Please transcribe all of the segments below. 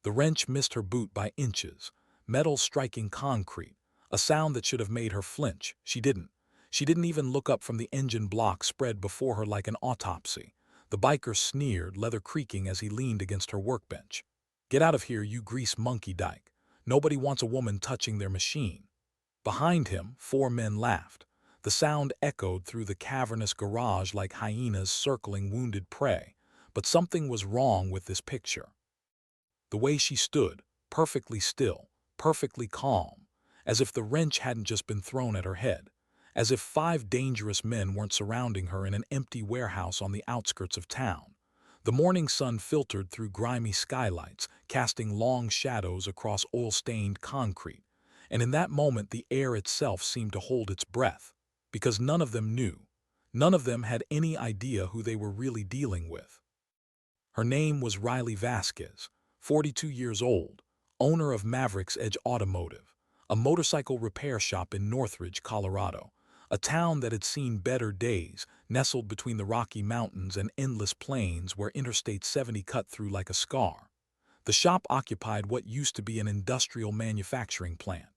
The wrench missed her boot by inches, metal striking concrete, a sound that should have made her flinch. She didn't. She didn't even look up from the engine block spread before her like an autopsy. The biker sneered, leather creaking as he leaned against her workbench. "Get out of here, you grease monkey dyke. Nobody wants a woman touching their machine." Behind him, 4 men laughed. The sound echoed through the cavernous garage like hyenas circling wounded prey. But something was wrong with this picture. The way she stood, perfectly still, perfectly calm, as if the wrench hadn't just been thrown at her head, as if 5 dangerous men weren't surrounding her in an empty warehouse on the outskirts of town. The morning sun filtered through grimy skylights, casting long shadows across oil-stained concrete, and in that moment the air itself seemed to hold its breath, because none of them knew. None of them had any idea who they were really dealing with. Her name was Riley Vasquez, 42 years old, owner of Maverick's Edge Automotive, a motorcycle repair shop in Northridge, Colorado, a town that had seen better days, nestled between the Rocky Mountains and endless plains where Interstate 70 cut through like a scar. The shop occupied what used to be an industrial manufacturing plant,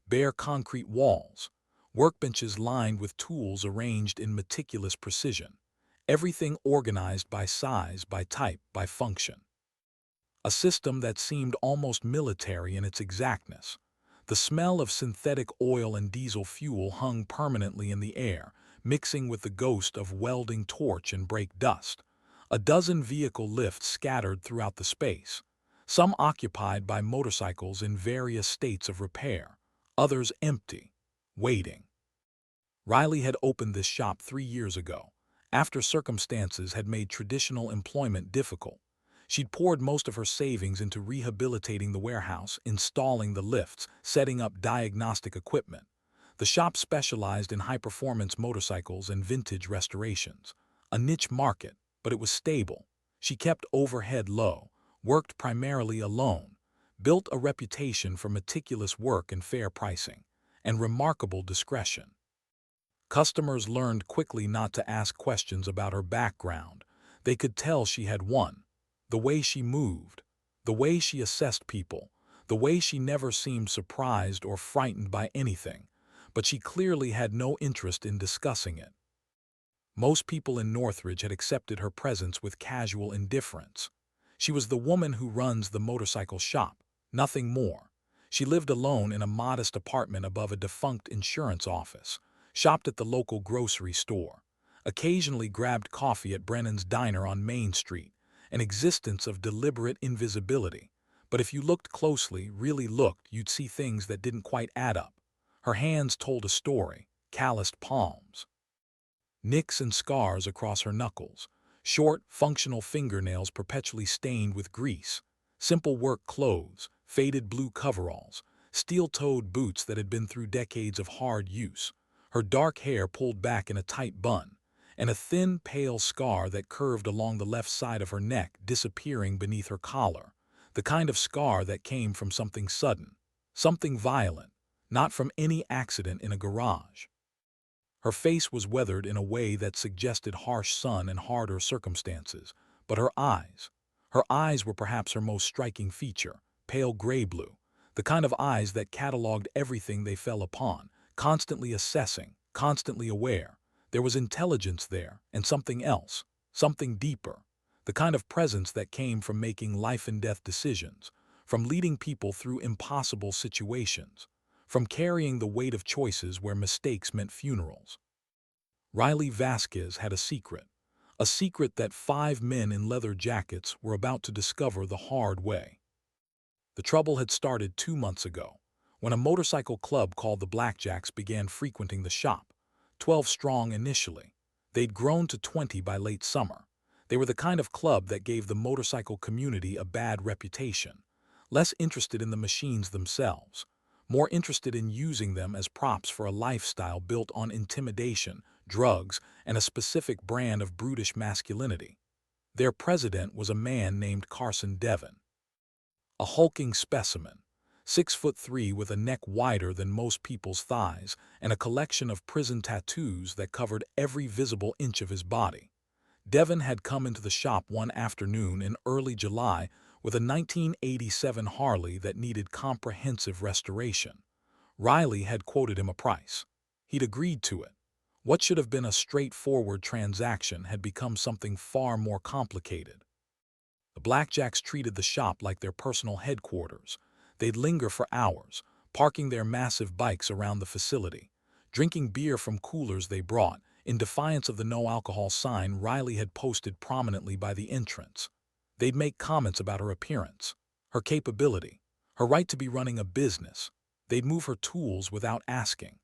bare concrete walls, workbenches lined with tools arranged in meticulous precision, everything organized by size, by type, by function. A system that seemed almost military in its exactness. The smell of synthetic oil and diesel fuel hung permanently in the air, mixing with the ghost of welding torch and brake dust. A dozen vehicle lifts scattered throughout the space, some occupied by motorcycles in various states of repair, others empty, waiting. Riley had opened this shop 3 years ago, after circumstances had made traditional employment difficult. She'd poured most of her savings into rehabilitating the warehouse, installing the lifts, setting up diagnostic equipment. The shop specialized in high-performance motorcycles and vintage restorations. A niche market, but it was stable. She kept overhead low, worked primarily alone, built a reputation for meticulous work and fair pricing, and remarkable discretion. Customers learned quickly not to ask questions about her background. They could tell she had one. The way she moved, the way she assessed people, the way she never seemed surprised or frightened by anything, but she clearly had no interest in discussing it. Most people in Northridge had accepted her presence with casual indifference. She was the woman who runs the motorcycle shop, nothing more. She lived alone in a modest apartment above a defunct insurance office, shopped at the local grocery store, occasionally grabbed coffee at Brennan's Diner on Main Street, an existence of deliberate invisibility. But if you looked closely, really looked, you'd see things that didn't quite add up. Her hands told a story, calloused palms, nicks and scars across her knuckles, short, functional fingernails perpetually stained with grease, simple work clothes, faded blue coveralls, steel-toed boots that had been through decades of hard use, her dark hair pulled back in a tight bun, and a thin, pale scar that curved along the left side of her neck, disappearing beneath her collar, the kind of scar that came from something sudden, something violent, not from any accident in a garage. Her face was weathered in a way that suggested harsh sun and harder circumstances, but her eyes were perhaps her most striking feature, pale gray-blue, the kind of eyes that cataloged everything they fell upon, constantly assessing, constantly aware. There was intelligence there, and something else, something deeper, the kind of presence that came from making life-and-death decisions, from leading people through impossible situations, from carrying the weight of choices where mistakes meant funerals. Riley Vasquez had a secret that 5 men in leather jackets were about to discover the hard way. The trouble had started 2 months ago, when a motorcycle club called the Blackjacks began frequenting the shop. 12 strong initially. They'd grown to 20 by late summer. They were the kind of club that gave the motorcycle community a bad reputation, less interested in the machines themselves, more interested in using them as props for a lifestyle built on intimidation, drugs, and a specific brand of brutish masculinity. Their president was a man named Carson Devon, a hulking specimen, 6'3" with a neck wider than most people's thighs and a collection of prison tattoos that covered every visible inch of his body. Devon had come into the shop one afternoon in early July with a 1987 Harley that needed comprehensive restoration. Riley had quoted him a price. He'd agreed to it. What should have been a straightforward transaction had become something far more complicated. The Blackjacks treated the shop like their personal headquarters. They'd linger for hours, parking their massive bikes around the facility, drinking beer from coolers they brought, in defiance of the no-alcohol sign Riley had posted prominently by the entrance. They'd make comments about her appearance, her capability, her right to be running a business. They'd move her tools without asking.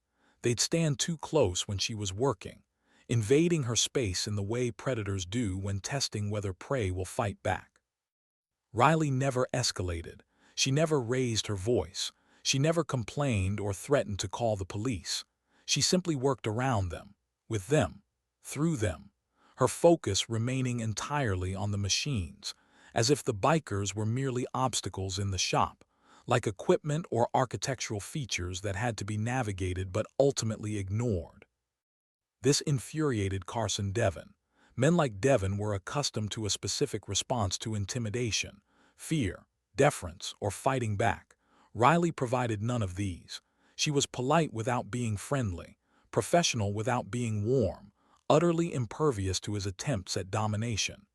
They'd stand too close when she was working, invading her space in the way predators do when testing whether prey will fight back. Riley never escalated. She never raised her voice. She never complained or threatened to call the police. She simply worked around them, with them, through them, her focus remaining entirely on the machines, as if the bikers were merely obstacles in the shop, like equipment or architectural features that had to be navigated but ultimately ignored. This infuriated Carson Devon. Men like Devon were accustomed to a specific response to intimidation, fear, deference, or fighting back. Riley provided none of these. She was polite without being friendly, professional without being warm, utterly impervious to his attempts at domination.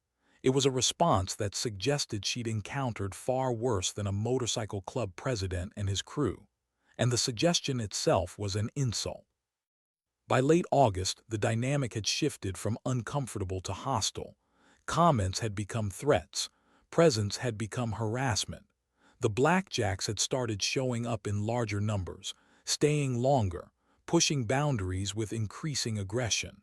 It was a response that suggested she'd encountered far worse than a motorcycle club president and his crew, and the suggestion itself was an insult. By late August, the dynamic had shifted from uncomfortable to hostile. Comments had become threats. Presence had become harassment. The Blackjacks had started showing up in larger numbers, staying longer, pushing boundaries with increasing aggression.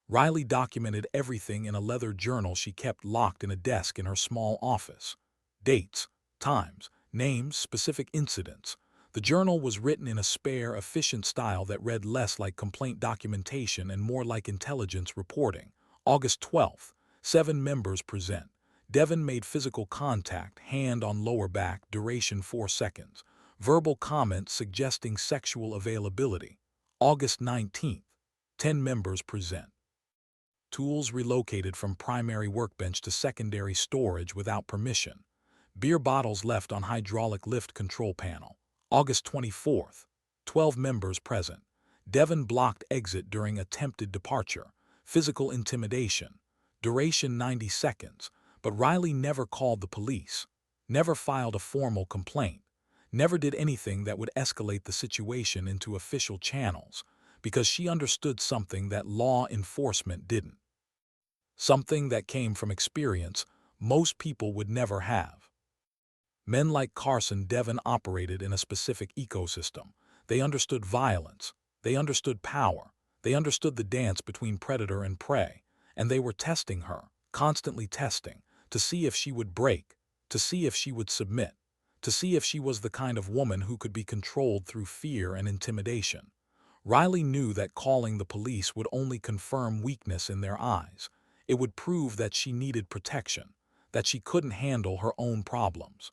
Riley documented everything in a leather journal she kept locked in a desk in her small office. Dates, times, names, specific incidents. The journal was written in a spare, efficient style that read less like complaint documentation and more like intelligence reporting. August 12th, 7 members present. Devon made physical contact, hand on lower back, duration 4 seconds. Verbal comment suggesting sexual availability. August 19th, 10 members present. Tools relocated from primary workbench to secondary storage without permission. Beer bottles left on hydraulic lift control panel. August 24th, 12 members present. Devon blocked exit during attempted departure. Physical intimidation. Duration 90 seconds, but Riley never called the police, never filed a formal complaint, never did anything that would escalate the situation into official channels, because she understood something that law enforcement didn't. Something that came from experience most people would never have. Men like Carson Devon operated in a specific ecosystem. They understood violence. They understood power. They understood the dance between predator and prey. And they were testing her, constantly testing, to see if she would break, to see if she would submit, to see if she was the kind of woman who could be controlled through fear and intimidation. Riley knew that calling the police would only confirm weakness in their eyes. It would prove that she needed protection, that she couldn't handle her own problems,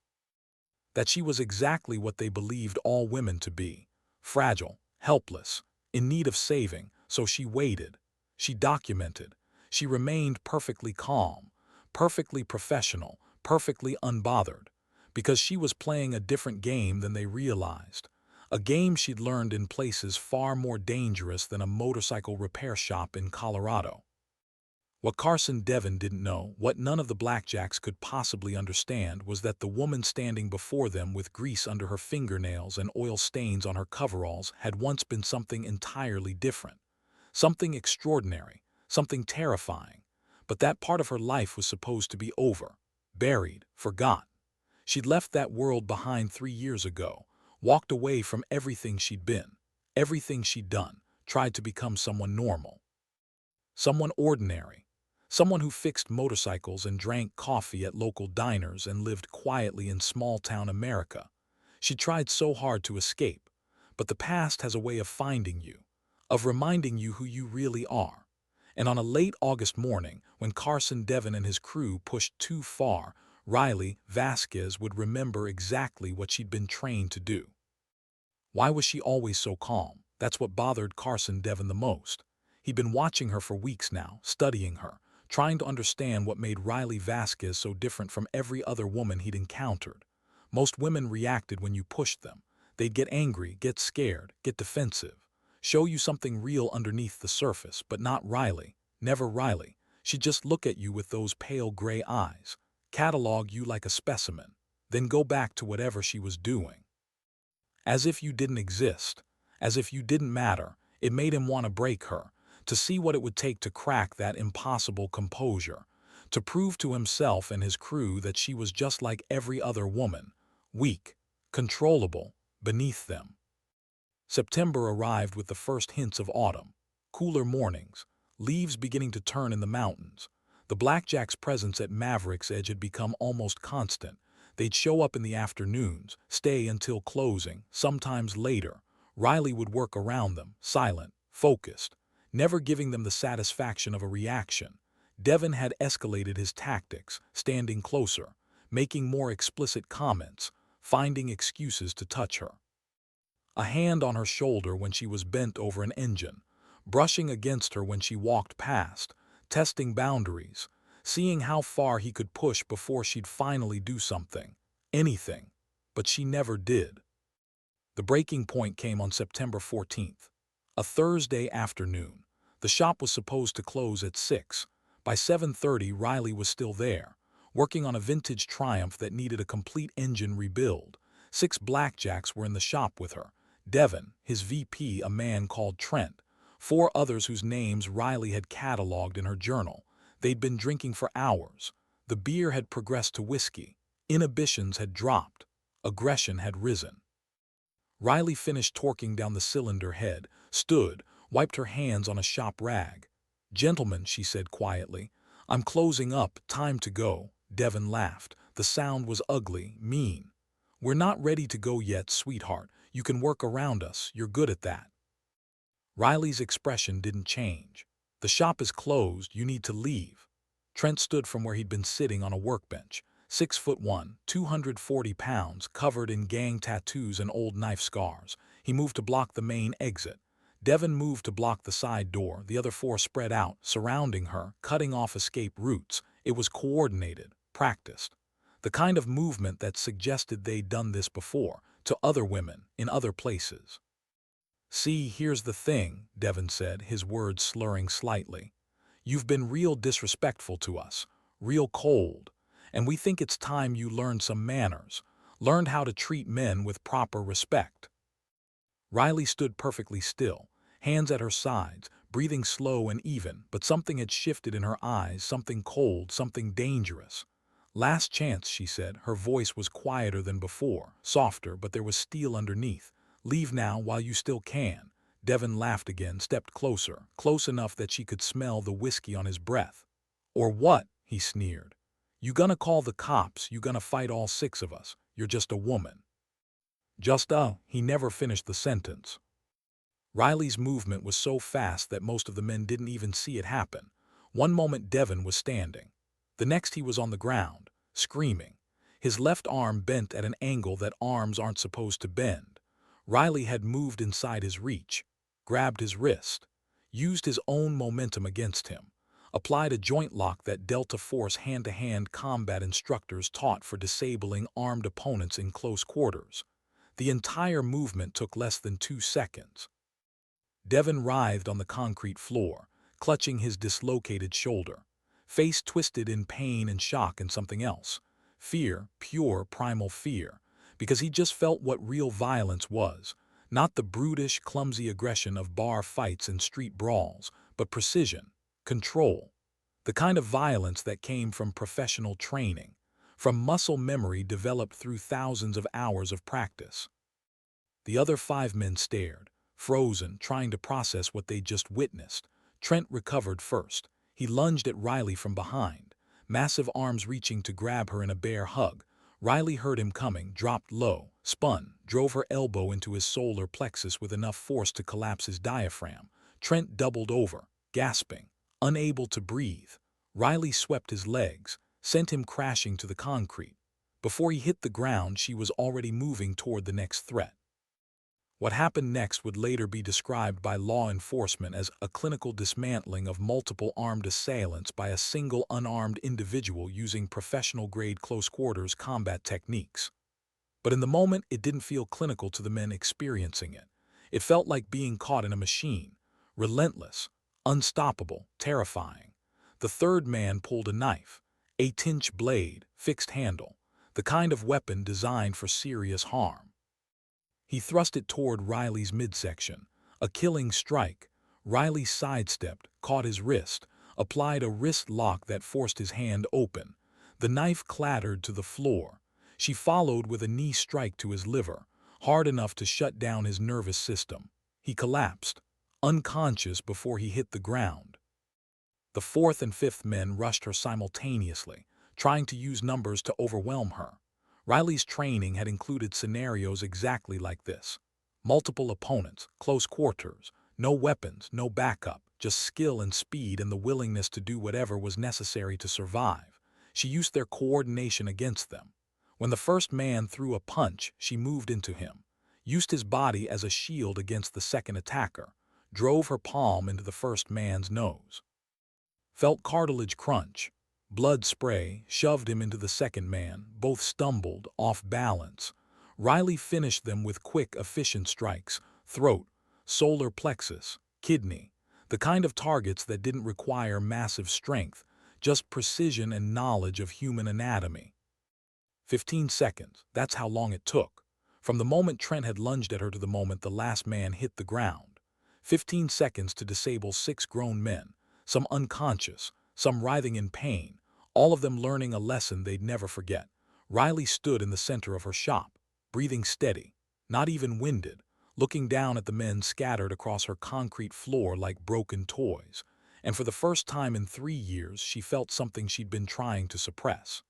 that she was exactly what they believed all women to be, fragile, helpless, in need of saving. So she waited, she documented, she remained perfectly calm, perfectly professional, perfectly unbothered, because she was playing a different game than they realized, a game she'd learned in places far more dangerous than a motorcycle repair shop in Colorado. What Carson Devon didn't know, what none of the Blackjacks could possibly understand, was that the woman standing before them with grease under her fingernails and oil stains on her coveralls had once been something entirely different, something extraordinary, something terrifying. But that part of her life was supposed to be over, buried, forgotten. She'd left that world behind 3 years ago, walked away from everything she'd been, everything she'd done, tried to become someone normal, someone ordinary. Someone who fixed motorcycles and drank coffee at local diners and lived quietly in small-town America. She tried so hard to escape, but the past has a way of finding you, of reminding you who you really are. And on a late August morning, when Carson Devon and his crew pushed too far, Riley Vasquez would remember exactly what she'd been trained to do. Why was she always so calm? That's what bothered Carson Devon the most. He'd been watching her for weeks now, studying her, trying to understand what made Riley Vasquez so different from every other woman he'd encountered. Most women reacted when you pushed them. They'd get angry, get scared, get defensive, show you something real underneath the surface, but not Riley. Never Riley. She'd just look at you with those pale gray eyes, catalog you like a specimen, then go back to whatever she was doing. As if you didn't exist, as if you didn't matter. It made him want to break her, to see what it would take to crack that impossible composure, to prove to himself and his crew that she was just like every other woman, weak, controllable, beneath them. September arrived with the first hints of autumn. Cooler mornings, leaves beginning to turn in the mountains. The Blackjack's presence at Maverick's Edge had become almost constant. They'd show up in the afternoons, stay until closing, sometimes later. Riley would work around them, silent, focused, never giving them the satisfaction of a reaction. Devon had escalated his tactics, standing closer, making more explicit comments, finding excuses to touch her. A hand on her shoulder when she was bent over an engine, brushing against her when she walked past, testing boundaries, seeing how far he could push before she'd finally do something, anything, but she never did. The breaking point came on September 14th, a Thursday afternoon. The shop was supposed to close at 6. By 7:30, Riley was still there, working on a vintage Triumph that needed a complete engine rebuild. 6 Blackjacks were in the shop with her. Devon, his VP, a man called Trent, 4 others whose names Riley had cataloged in her journal. They'd been drinking for hours. The beer had progressed to whiskey. Inhibitions had dropped. Aggression had risen. Riley finished torquing down the cylinder head, stood, wiped her hands on a shop rag. "Gentlemen," she said quietly, "I'm closing up, time to go." Devon laughed. The sound was ugly, mean. "We're not ready to go yet, sweetheart. You can work around us, you're good at that." Riley's expression didn't change. "The shop is closed, you need to leave." Trent stood from where he'd been sitting on a workbench. 6'1", 240 pounds, covered in gang tattoos and old knife scars. He moved to block the main exit. Devon moved to block the side door. The other 4 spread out, surrounding her, cutting off escape routes. It was coordinated, practiced. The kind of movement that suggested they'd done this before, to other women, in other places. "See, here's the thing," Devon said, his words slurring slightly. "You've been real disrespectful to us, real cold. And we think it's time you learned some manners, learned how to treat men with proper respect." Riley stood perfectly still, hands at her sides, breathing slow and even, but something had shifted in her eyes, something cold, something dangerous. "Last chance," she said. Her voice was quieter than before, softer, but there was steel underneath. "Leave now while you still can." Devon laughed again, stepped closer, close enough that she could smell the whiskey on his breath. "Or what?" he sneered. "You gonna call the cops? You gonna fight all 6 of us? You're just a woman." He never finished the sentence. Riley's movement was so fast that most of the men didn't even see it happen. One moment Devon was standing. The next he was on the ground, screaming. His left arm bent at an angle that arms aren't supposed to bend. Riley had moved inside his reach, grabbed his wrist, used his own momentum against him, applied a joint lock that Delta Force hand-to-hand combat instructors taught for disabling armed opponents in close quarters. The entire movement took less than 2 seconds. Devon writhed on the concrete floor, clutching his dislocated shoulder, face twisted in pain and shock and something else. Fear, pure primal fear, because he just felt what real violence was, not the brutish, clumsy aggression of bar fights and street brawls, but precision, control, the kind of violence that came from professional training, from muscle memory developed through thousands of hours of practice. The other 5 men stared, frozen, trying to process what they'd just witnessed. Trent recovered first. He lunged at Riley from behind, massive arms reaching to grab her in a bear hug. Riley heard him coming, dropped low, spun, drove her elbow into his solar plexus with enough force to collapse his diaphragm. Trent doubled over, gasping, unable to breathe. Riley swept his legs, sent him crashing to the concrete. Before he hit the ground, she was already moving toward the next threat. What happened next would later be described by law enforcement as a clinical dismantling of multiple armed assailants by a single unarmed individual using professional-grade close-quarters combat techniques. But in the moment, it didn't feel clinical to the men experiencing it. It felt like being caught in a machine, relentless, unstoppable, terrifying. The third man pulled a knife, 8-inch blade, fixed handle, the kind of weapon designed for serious harm. He thrust it toward Riley's midsection, a killing strike. Riley sidestepped, caught his wrist, applied a wrist lock that forced his hand open. The knife clattered to the floor. She followed with a knee strike to his liver, hard enough to shut down his nervous system. He collapsed, unconscious before he hit the ground. The fourth and fifth men rushed her simultaneously, trying to use numbers to overwhelm her. Riley's training had included scenarios exactly like this. Multiple opponents, close quarters, no weapons, no backup, just skill and speed and the willingness to do whatever was necessary to survive. She used their coordination against them. When the first man threw a punch, she moved into him, used his body as a shield against the second attacker, drove her palm into the first man's nose. Felt cartilage crunch. Blood spray shoved him into the second man. Both stumbled, off balance. Riley finished them with quick, efficient strikes. Throat, solar plexus, kidney. The kind of targets that didn't require massive strength, just precision and knowledge of human anatomy. 15 seconds, that's how long it took. From the moment Trent had lunged at her to the moment the last man hit the ground. 15 seconds to disable 6 grown men, some unconscious, some writhing in pain, all of them learning a lesson they'd never forget. Riley stood in the center of her shop, breathing steady, not even winded, looking down at the men scattered across her concrete floor like broken toys. And for the first time in 3 years, she felt something she'd been trying to suppress.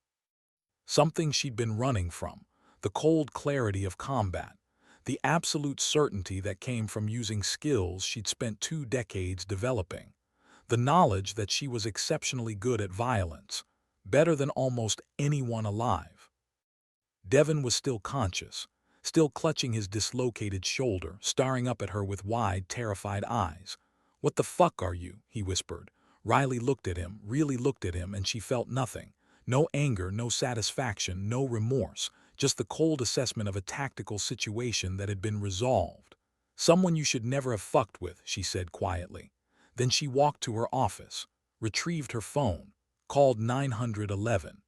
Something she'd been running from, the cold clarity of combat, the absolute certainty that came from using skills she'd spent 2 decades developing, the knowledge that she was exceptionally good at violence, better than almost anyone alive. Devin was still conscious, still clutching his dislocated shoulder, staring up at her with wide, terrified eyes. "What the fuck are you?" he whispered. Riley looked at him, really looked at him, and she felt nothing. No anger, no satisfaction, no remorse, just the cold assessment of a tactical situation that had been resolved. "Someone you should never have fucked with," she said quietly. Then she walked to her office, retrieved her phone, called 911.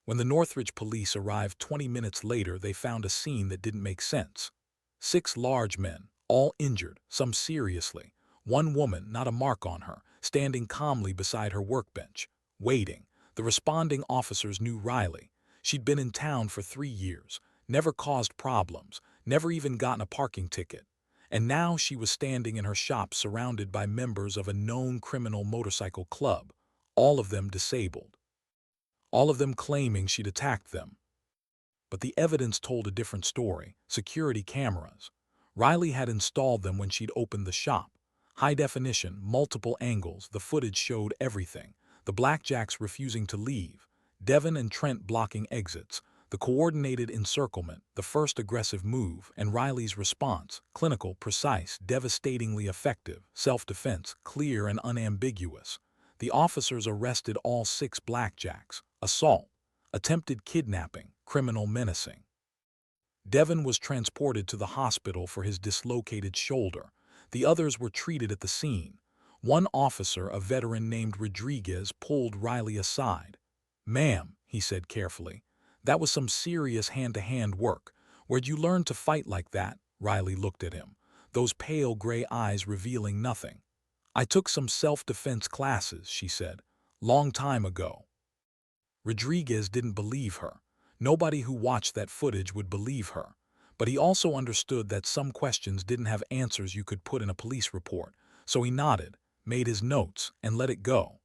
When the Northridge police arrived 20 minutes later, they found a scene that didn't make sense. 6 large men, all injured, some seriously. One woman, not a mark on her, standing calmly beside her workbench, waiting. The responding officers knew Riley. She'd been in town for 3 years, never caused problems, never even gotten a parking ticket. And now she was standing in her shop surrounded by members of a known criminal motorcycle club, all of them disabled. All of them claiming she'd attacked them. But the evidence told a different story. Security cameras. Riley had installed them when she'd opened the shop. High definition, multiple angles, the footage showed everything. The blackjacks refusing to leave, Devin and Trent blocking exits, the coordinated encirclement, the first aggressive move, and Riley's response, clinical, precise, devastatingly effective, self-defense, clear and unambiguous. The officers arrested all 6 blackjacks, assault, attempted kidnapping, criminal menacing. Devin was transported to the hospital for his dislocated shoulder. The others were treated at the scene. One officer, a veteran named Rodriguez, pulled Riley aside. "Ma'am," he said carefully, "that was some serious hand-to-hand work. Where'd you learn to fight like that?" Riley looked at him, those pale gray eyes revealing nothing. "I took some self-defense classes," she said, "long time ago." Rodriguez didn't believe her. Nobody who watched that footage would believe her. But he also understood that some questions didn't have answers you could put in a police report, so he nodded, made his notes, and let it go.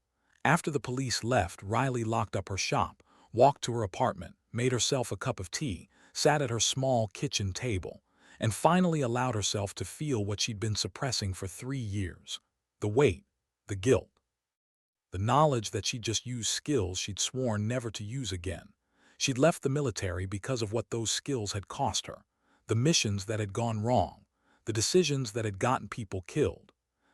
After the police left, Riley locked up her shop, walked to her apartment, made herself a cup of tea, sat at her small kitchen table, and finally allowed herself to feel what she'd been suppressing for 3 years. The weight, the guilt. The knowledge that she'd just used skills she'd sworn never to use again. She'd left the military because of what those skills had cost her. The missions that had gone wrong, the decisions that had gotten people killed,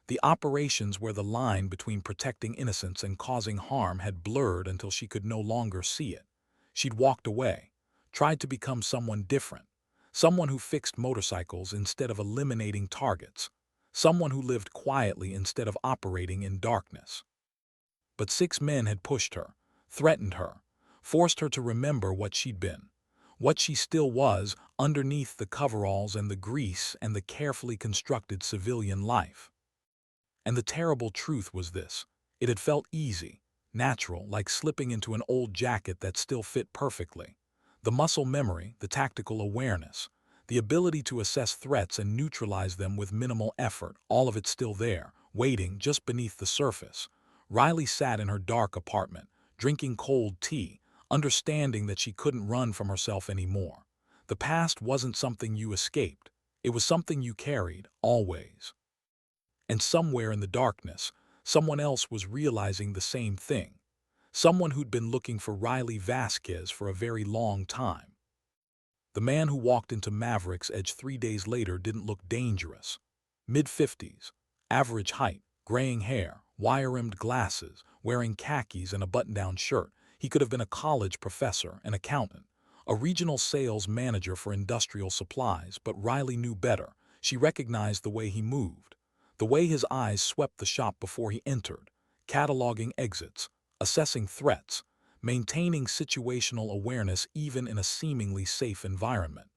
the operations where the line between protecting innocence and causing harm had blurred until she could no longer see it. She'd walked away, tried to become someone different, someone who fixed motorcycles instead of eliminating targets, someone who lived quietly instead of operating in darkness. But 6 men had pushed her, threatened her, forced her to remember what she'd been, what she still was underneath the coveralls and the grease and the carefully constructed civilian life. And the terrible truth was this: it had felt easy, natural, like slipping into an old jacket that still fit perfectly. The muscle memory, the tactical awareness, the ability to assess threats and neutralize them with minimal effort, all of it still there, waiting just beneath the surface. Riley sat in her dark apartment, drinking cold tea, understanding that she couldn't run from herself anymore. The past wasn't something you escaped. It was something you carried, always. And somewhere in the darkness, someone else was realizing the same thing. Someone who'd been looking for Riley Vasquez for a very long time. The man who walked into Maverick's Edge 3 days later didn't look dangerous. Mid-50s, average height, graying hair, wire-rimmed glasses, wearing khakis and a button-down shirt. He could have been a college professor, an accountant, a regional sales manager for industrial supplies, but Riley knew better. She recognized the way he moved, the way his eyes swept the shop before he entered, cataloging exits, assessing threats, maintaining situational awareness even in a seemingly safe environment.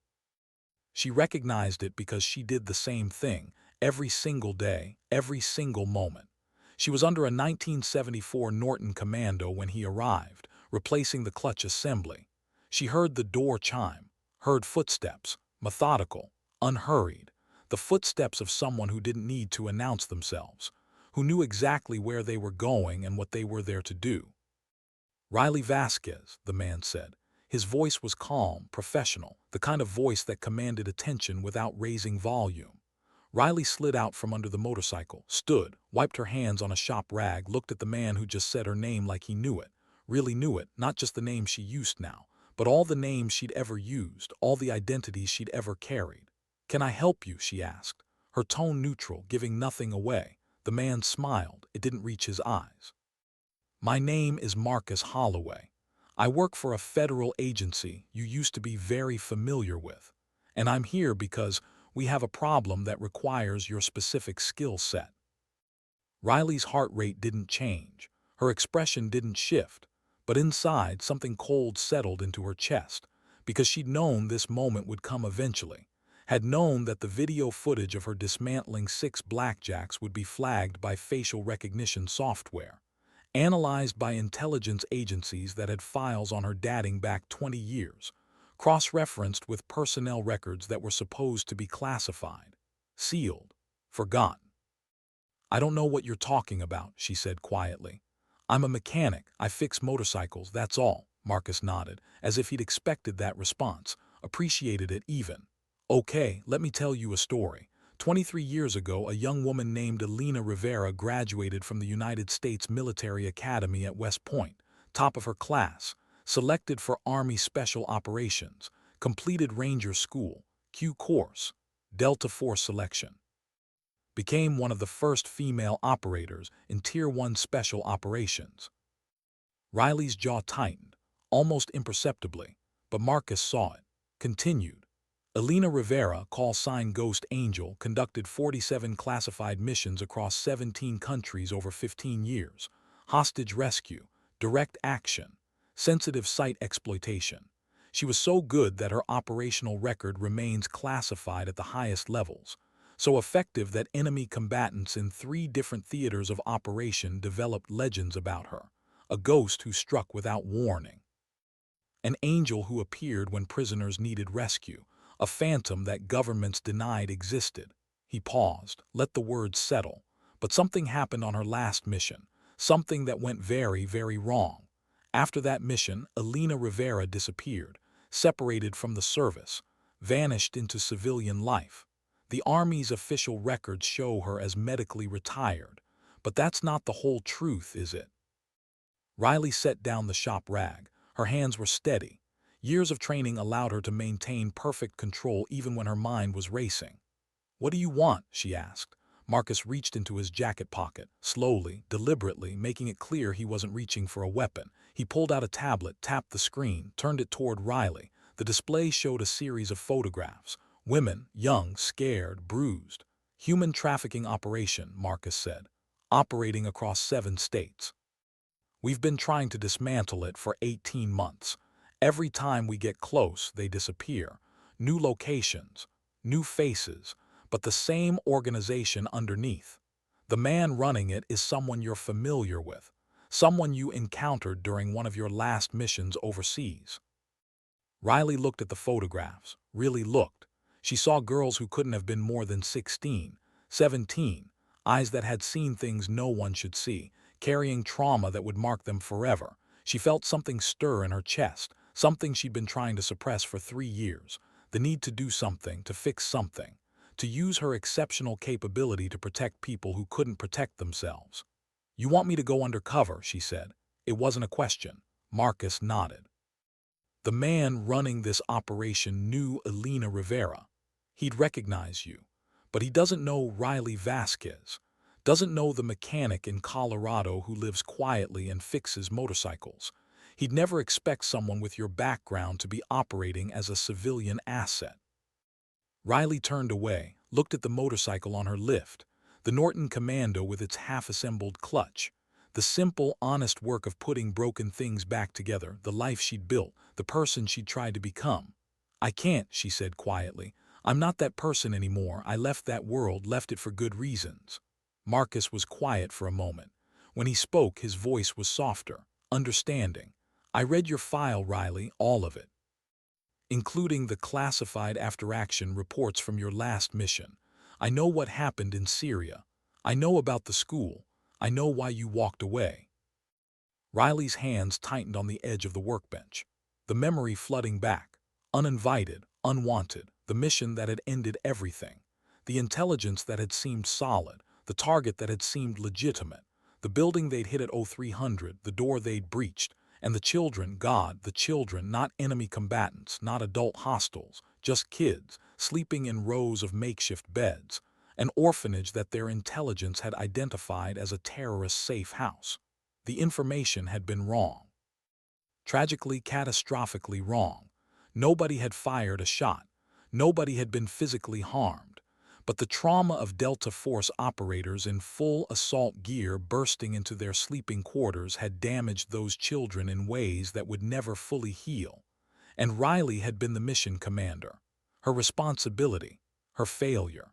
She recognized it because she did the same thing every single day, every single moment. She was under a 1974 Norton Commando when he arrived, replacing the clutch assembly. She heard the door chime, heard footsteps, methodical, unhurried, the footsteps of someone who didn't need to announce themselves, who knew exactly where they were going and what they were there to do. Riley Vasquez, the man said. His voice was calm, professional, the kind of voice that commanded attention without raising volume. Riley slid out from under the motorcycle, stood, wiped her hands on a shop rag, looked at the man who just said her name like he knew it, really knew it, not just the name she used now, but all the names she'd ever used, all the identities she'd ever carried. "Can I help you?" she asked, her tone neutral, giving nothing away. The man smiled. It didn't reach his eyes. "My name is Marcus Holloway. I work for a federal agency you used to be very familiar with, and I'm here because we have a problem that requires your specific skill set." Riley's heart rate didn't change, her expression didn't shift, but inside something cold settled into her chest, because she'd known this moment would come eventually, had known that the video footage of her dismantling 6 blackjacks would be flagged by facial recognition software, analyzed by intelligence agencies that had files on her dating back 20 years, cross-referenced with personnel records that were supposed to be classified, sealed, forgotten. "I don't know what you're talking about," she said quietly. "I'm a mechanic. I fix motorcycles, that's all." Marcus nodded, as if he'd expected that response, appreciated it even. "Okay, let me tell you a story. 23 years ago, a young woman named Elena Rivera graduated from the United States Military Academy at West Point, top of her class, selected for Army Special Operations, completed Ranger School, Q course, Delta Force selection. Became one of the first female operators in Tier 1 Special Operations." Riley's jaw tightened, almost imperceptibly, but Marcus saw it. Continued. "Elena Rivera, call sign Ghost Angel, conducted 47 classified missions across 17 countries over 15 years. Hostage rescue, direct action, sensitive site exploitation. She was so good that her operational record remains classified at the highest levels. So effective that enemy combatants in 3 different theaters of operation developed legends about her. A ghost who struck without warning. An angel who appeared when prisoners needed rescue. A phantom that governments denied existed." He paused, let the words settle. "But something happened on her last mission, something that went very, very wrong. After that mission, Elena Rivera disappeared, separated from the service, vanished into civilian life. The Army's official records show her as medically retired. But that's not the whole truth, is it?" Riley set down the shop rag. Her hands were steady. Years of training allowed her to maintain perfect control even when her mind was racing. "What do you want?" she asked. Marcus reached into his jacket pocket, slowly, deliberately, making it clear he wasn't reaching for a weapon. He pulled out a tablet, tapped the screen, turned it toward Riley. The display showed a series of photographs. Women, young, scared, bruised. Human trafficking operation, Marcus said, operating across 7 states. We've been trying to dismantle it for 18 months. Every time we get close, they disappear. New locations, new faces, but the same organization underneath. The man running it is someone you're familiar with, someone you encountered during one of your last missions overseas. Riley looked at the photographs, really looked. She saw girls who couldn't have been more than 16, 17, eyes that had seen things no one should see, carrying trauma that would mark them forever. She felt something stir in her chest, something she'd been trying to suppress for 3 years, the need to do something, to fix something, to use her exceptional capability to protect people who couldn't protect themselves. "You want me to go undercover," she said. It wasn't a question. Marcus nodded. The man running this operation knew Elena Rivera. He'd recognize you, but he doesn't know Riley Vasquez, doesn't know the mechanic in Colorado who lives quietly and fixes motorcycles. He'd never expect someone with your background to be operating as a civilian asset. Riley turned away, looked at the motorcycle on her lift, the Norton Commando with its half-assembled clutch. The simple, honest work of putting broken things back together, the life she'd built, the person she'd tried to become. "I can't," she said quietly. "I'm not that person anymore. I left that world, left it for good reasons." Marcus was quiet for a moment. When he spoke, his voice was softer, understanding. "I read your file, Riley, all of it, including the classified after-action reports from your last mission. I know what happened in Syria. I know about the school. I know why you walked away." Riley's hands tightened on the edge of the workbench, the memory flooding back, uninvited, unwanted, the mission that had ended everything, the intelligence that had seemed solid, the target that had seemed legitimate, the building they'd hit at 0300, the door they'd breached, and the children, God, the children, not enemy combatants, not adult hostiles, just kids, sleeping in rows of makeshift beds, an orphanage that their intelligence had identified as a terrorist safe house. The information had been wrong. Tragically, catastrophically wrong. Nobody had fired a shot. Nobody had been physically harmed. But the trauma of Delta Force operators in full assault gear bursting into their sleeping quarters had damaged those children in ways that would never fully heal. And Riley had been the mission commander. Her responsibility, her failure.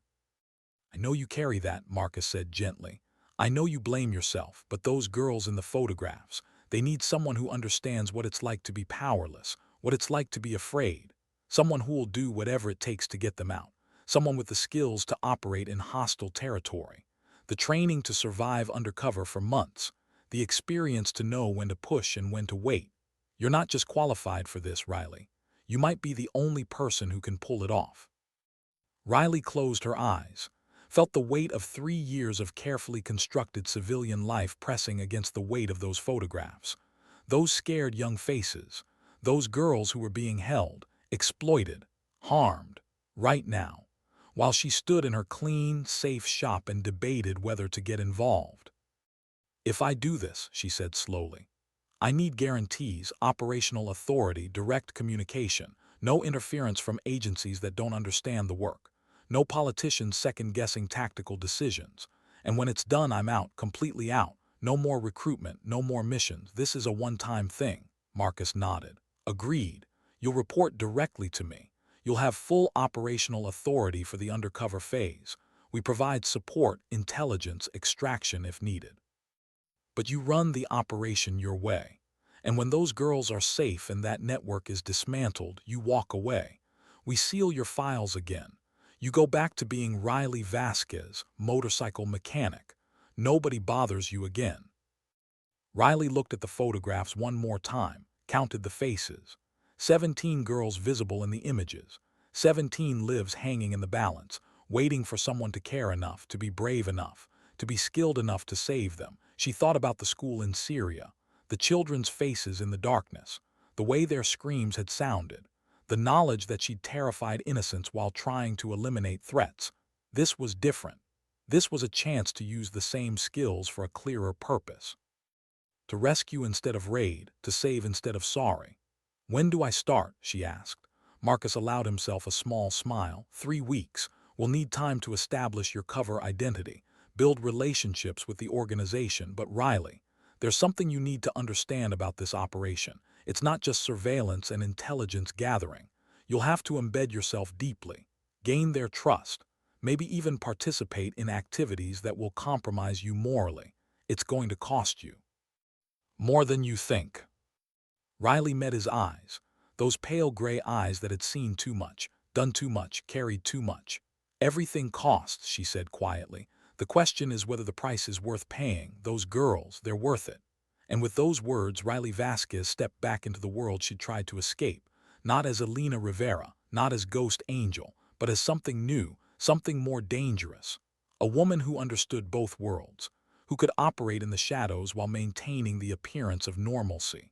"I know you carry that," Marcus said gently. "I know you blame yourself, but those girls in the photographs, they need someone who understands what it's like to be powerless, what it's like to be afraid, someone who will do whatever it takes to get them out, someone with the skills to operate in hostile territory, the training to survive undercover for months, the experience to know when to push and when to wait. You're not just qualified for this, Riley. You might be the only person who can pull it off." Riley closed her eyes, felt the weight of 3 years of carefully constructed civilian life pressing against the weight of those photographs. Those scared young faces, those girls who were being held, exploited, harmed, right now, while she stood in her clean, safe shop and debated whether to get involved. "If I do this," she said slowly, "I need guarantees, operational authority, direct communication, no interference from agencies that don't understand the work. No politicians second-guessing tactical decisions. And when it's done, I'm out, completely out. No more recruitment, no more missions. This is a one-time thing." Marcus nodded. "Agreed. You'll report directly to me. You'll have full operational authority for the undercover phase. We provide support, intelligence, extraction if needed. But you run the operation your way. And when those girls are safe and that network is dismantled, you walk away. We seal your files again. You go back to being Riley Vasquez, motorcycle mechanic. Nobody bothers you again." Riley looked at the photographs one more time, counted the faces. 17 girls visible in the images. 17 lives hanging in the balance, waiting for someone to care enough, to be brave enough, to be skilled enough to save them. She thought about the school in Syria, the children's faces in the darkness, the way their screams had sounded, the knowledge that she'd terrified innocents while trying to eliminate threats. This was different. This was a chance to use the same skills for a clearer purpose. To rescue instead of raid, to save instead of sorry. "When do I start?" she asked. Marcus allowed himself a small smile. 3 weeks. We'll need time to establish your cover identity, build relationships with the organization. But Riley, there's something you need to understand about this operation. It's not just surveillance and intelligence gathering. You'll have to embed yourself deeply, gain their trust, maybe even participate in activities that will compromise you morally. It's going to cost you more than you think. Riley met his eyes, those pale gray eyes that had seen too much, done too much, carried too much. "Everything costs," she said quietly. "The question is whether the price is worth paying. Those girls, they're worth it." And with those words, Riley Vasquez stepped back into the world she'd tried to escape, not as Elena Rivera, not as Ghost Angel, but as something new, something more dangerous. A woman who understood both worlds, who could operate in the shadows while maintaining the appearance of normalcy,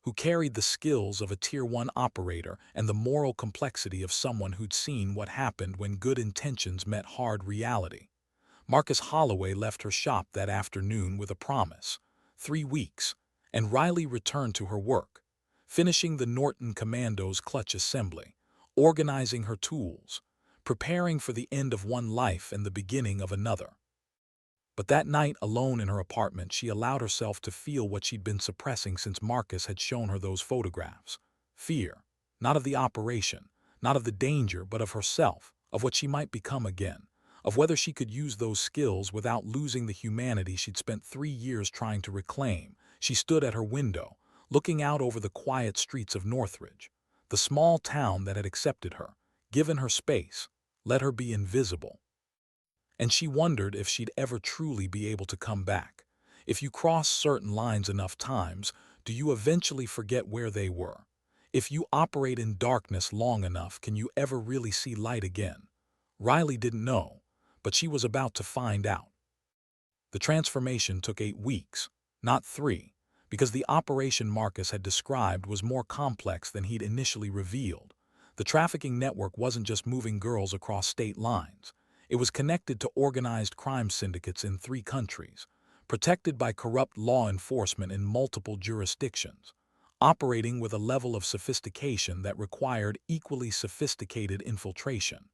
who carried the skills of a Tier 1 operator and the moral complexity of someone who'd seen what happened when good intentions met hard reality. Marcus Holloway left her shop that afternoon with a promise. 3 weeks, and Riley returned to her work, finishing the Norton Commando's clutch assembly, organizing her tools, preparing for the end of one life and the beginning of another. But that night, alone in her apartment, she allowed herself to feel what she'd been suppressing since Marcus had shown her those photographs. Fear, not of the operation, not of the danger, but of herself, of what she might become again, of whether she could use those skills without losing the humanity she'd spent 3 years trying to reclaim. She stood at her window, looking out over the quiet streets of Northridge, the small town that had accepted her, given her space, let her be invisible. And she wondered if she'd ever truly be able to come back. If you cross certain lines enough times, do you eventually forget where they were? If you operate in darkness long enough, can you ever really see light again? Riley didn't know, but she was about to find out. The transformation took 8 weeks, not 3, because the operation Marcus had described was more complex than he'd initially revealed. The trafficking network wasn't just moving girls across state lines. It was connected to organized crime syndicates in 3 countries, protected by corrupt law enforcement in multiple jurisdictions, operating with a level of sophistication that required equally sophisticated infiltration.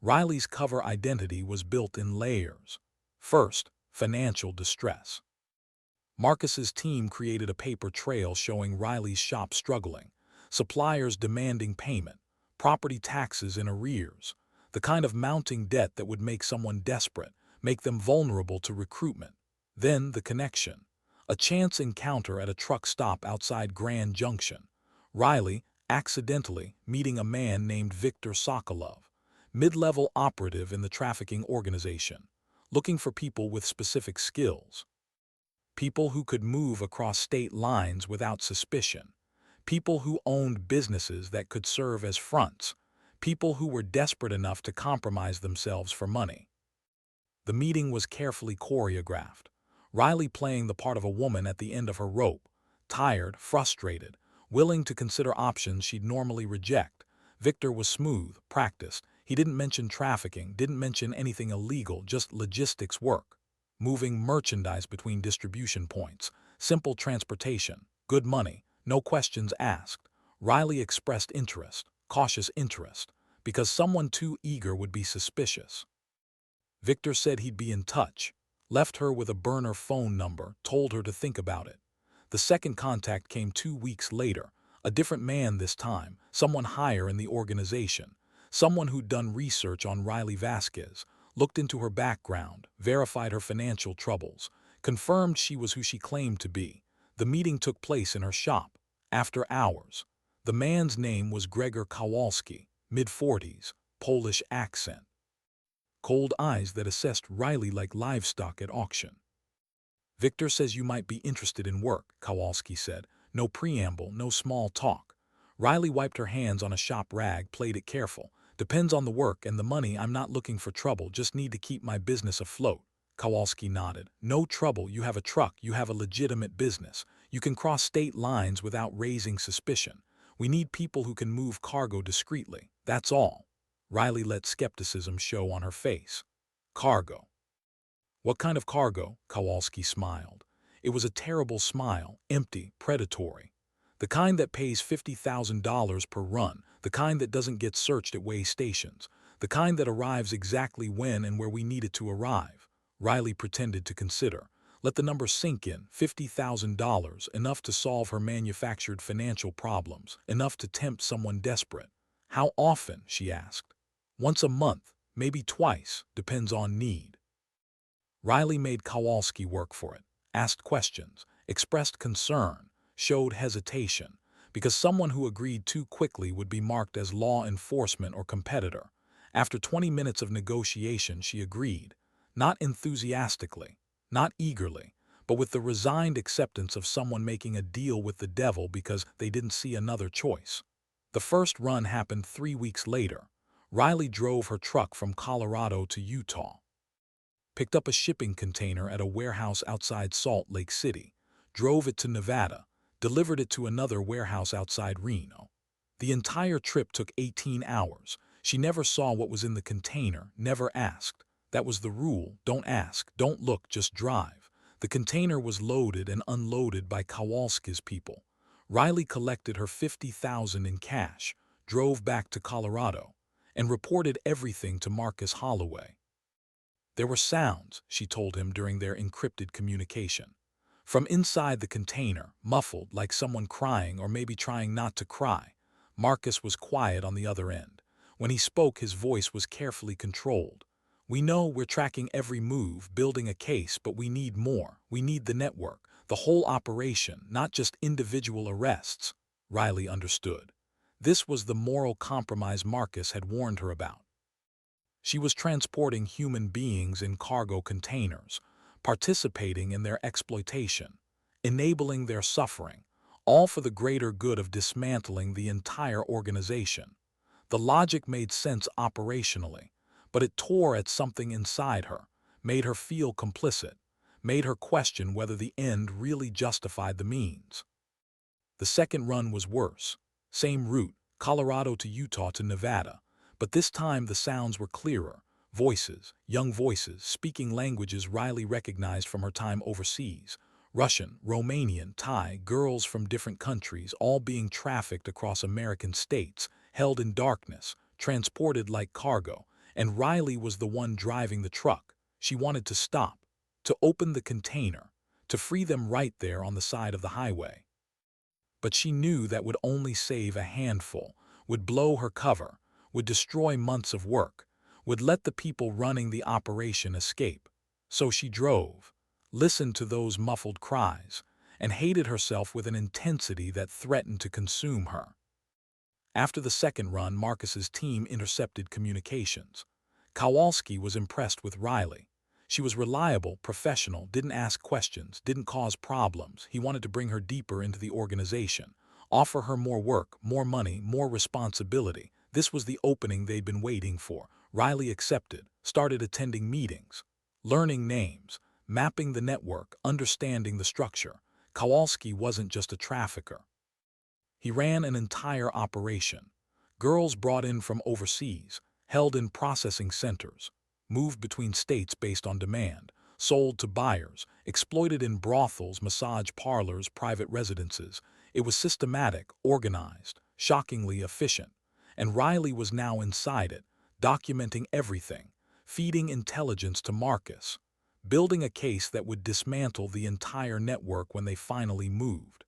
Riley's cover identity was built in layers. First, financial distress. Marcus's team created a paper trail showing Riley's shop struggling, suppliers demanding payment, property taxes in arrears, the kind of mounting debt that would make someone desperate, make them vulnerable to recruitment. Then the connection. A chance encounter at a truck stop outside Grand Junction. Riley, accidentally, meeting a man named Viktor Sokolov, mid-level operative in the trafficking organization, looking for people with specific skills. People who could move across state lines without suspicion. People who owned businesses that could serve as fronts. People who were desperate enough to compromise themselves for money. The meeting was carefully choreographed. Riley playing the part of a woman at the end of her rope, tired, frustrated, willing to consider options she'd normally reject. Victor was smooth, practiced. He didn't mention trafficking, didn't mention anything illegal, just logistics work. Moving merchandise between distribution points, simple transportation, good money, no questions asked. Riley expressed interest, cautious interest, because someone too eager would be suspicious. Victor said he'd be in touch, left her with a burner phone number, told her to think about it. The second contact came 2 weeks later, a different man this time, someone higher in the organization, someone who'd done research on Riley Vasquez, looked into her background, verified her financial troubles, confirmed she was who she claimed to be. The meeting took place in her shop, after hours. The man's name was Gregor Kowalski, mid-40s, Polish accent. Cold eyes that assessed Riley like livestock at auction. "Victor says you might be interested in work," Kowalski said. No preamble, no small talk. Riley wiped her hands on a shop rag, played it careful. "Depends on the work and the money. I'm not looking for trouble, just need to keep my business afloat." Kowalski nodded. "No trouble, you have a truck, you have a legitimate business. You can cross state lines without raising suspicion. We need people who can move cargo discreetly, that's all." Riley let skepticism show on her face. Cargo. What kind of cargo? Kowalski smiled. It was a terrible smile, empty, predatory. The kind that pays $50,000 per run, the kind that doesn't get searched at weigh stations, the kind that arrives exactly when and where we need it to arrive. Riley pretended to consider. Let the number sink in. $50,000, enough to solve her manufactured financial problems, enough to tempt someone desperate. How often? She asked. Once a month, maybe twice, depends on need. Riley made Kowalski work for it, asked questions, expressed concern, showed hesitation, because someone who agreed too quickly would be marked as law enforcement or competitor. After 20 minutes of negotiation, she agreed, not enthusiastically, not eagerly, but with the resigned acceptance of someone making a deal with the devil because they didn't see another choice. The first run happened 3 weeks later. Riley drove her truck from Colorado to Utah, picked up a shipping container at a warehouse outside Salt Lake City, drove it to Nevada, delivered it to another warehouse outside Reno. The entire trip took 18 hours. She never saw what was in the container, never asked. That was the rule. Don't ask, don't look, just drive. The container was loaded and unloaded by Kowalski's people. Riley collected her $50,000 in cash, drove back to Colorado, and reported everything to Marcus Holloway. There were sounds, she told him during their encrypted communication. From inside the container, muffled like someone crying or maybe trying not to cry. Marcus was quiet on the other end. When he spoke, his voice was carefully controlled. We know we're tracking every move, building a case, but we need more. We need the network, the whole operation, not just individual arrests. Riley understood. This was the moral compromise Marcus had warned her about. She was transporting human beings in cargo containers, participating in their exploitation, enabling their suffering, all for the greater good of dismantling the entire organization. The logic made sense operationally, but it tore at something inside her, made her feel complicit, made her question whether the end really justified the means. The second run was worse. Same route, Colorado to Utah to Nevada, but this time the sounds were clearer. Voices, young voices, speaking languages Riley recognized from her time overseas. Russian, Romanian, Thai, girls from different countries, all being trafficked across American states, held in darkness, transported like cargo, and Riley was the one driving the truck. She wanted to stop, to open the container, to free them right there on the side of the highway. But she knew that would only save a handful, would blow her cover, would destroy months of work, would let the people running the operation escape. So she drove, listened to those muffled cries, and hated herself with an intensity that threatened to consume her. After the second run, Marcus's team intercepted communications. Kowalski was impressed with Riley. She was reliable, professional, didn't ask questions, didn't cause problems. He wanted to bring her deeper into the organization, offer her more work, more money, more responsibility. This was the opening they'd been waiting for. Riley accepted, started attending meetings, learning names, mapping the network, understanding the structure. Kowalski wasn't just a trafficker. He ran an entire operation. Girls brought in from overseas, held in processing centers, moved between states based on demand, sold to buyers, exploited in brothels, massage parlors, private residences. It was systematic, organized, shockingly efficient. And Riley was now inside it, documenting everything, feeding intelligence to Marcus, building a case that would dismantle the entire network when they finally moved.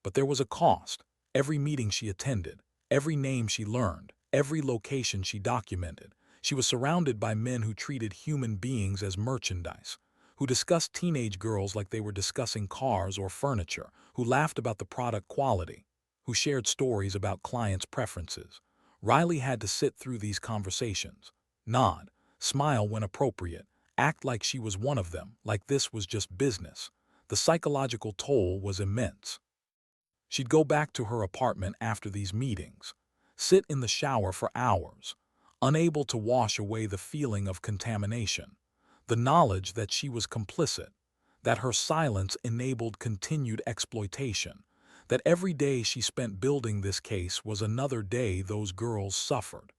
But there was a cost. Every meeting she attended, every name she learned, every location she documented. She was surrounded by men who treated human beings as merchandise, who discussed teenage girls like they were discussing cars or furniture, who laughed about the product quality, who shared stories about clients' preferences. Riley had to sit through these conversations, nod, smile when appropriate, act like she was one of them, like this was just business. The psychological toll was immense. She'd go back to her apartment after these meetings, sit in the shower for hours, unable to wash away the feeling of contamination, the knowledge that she was complicit, that her silence enabled continued exploitation, that every day she spent building this case was another day those girls suffered.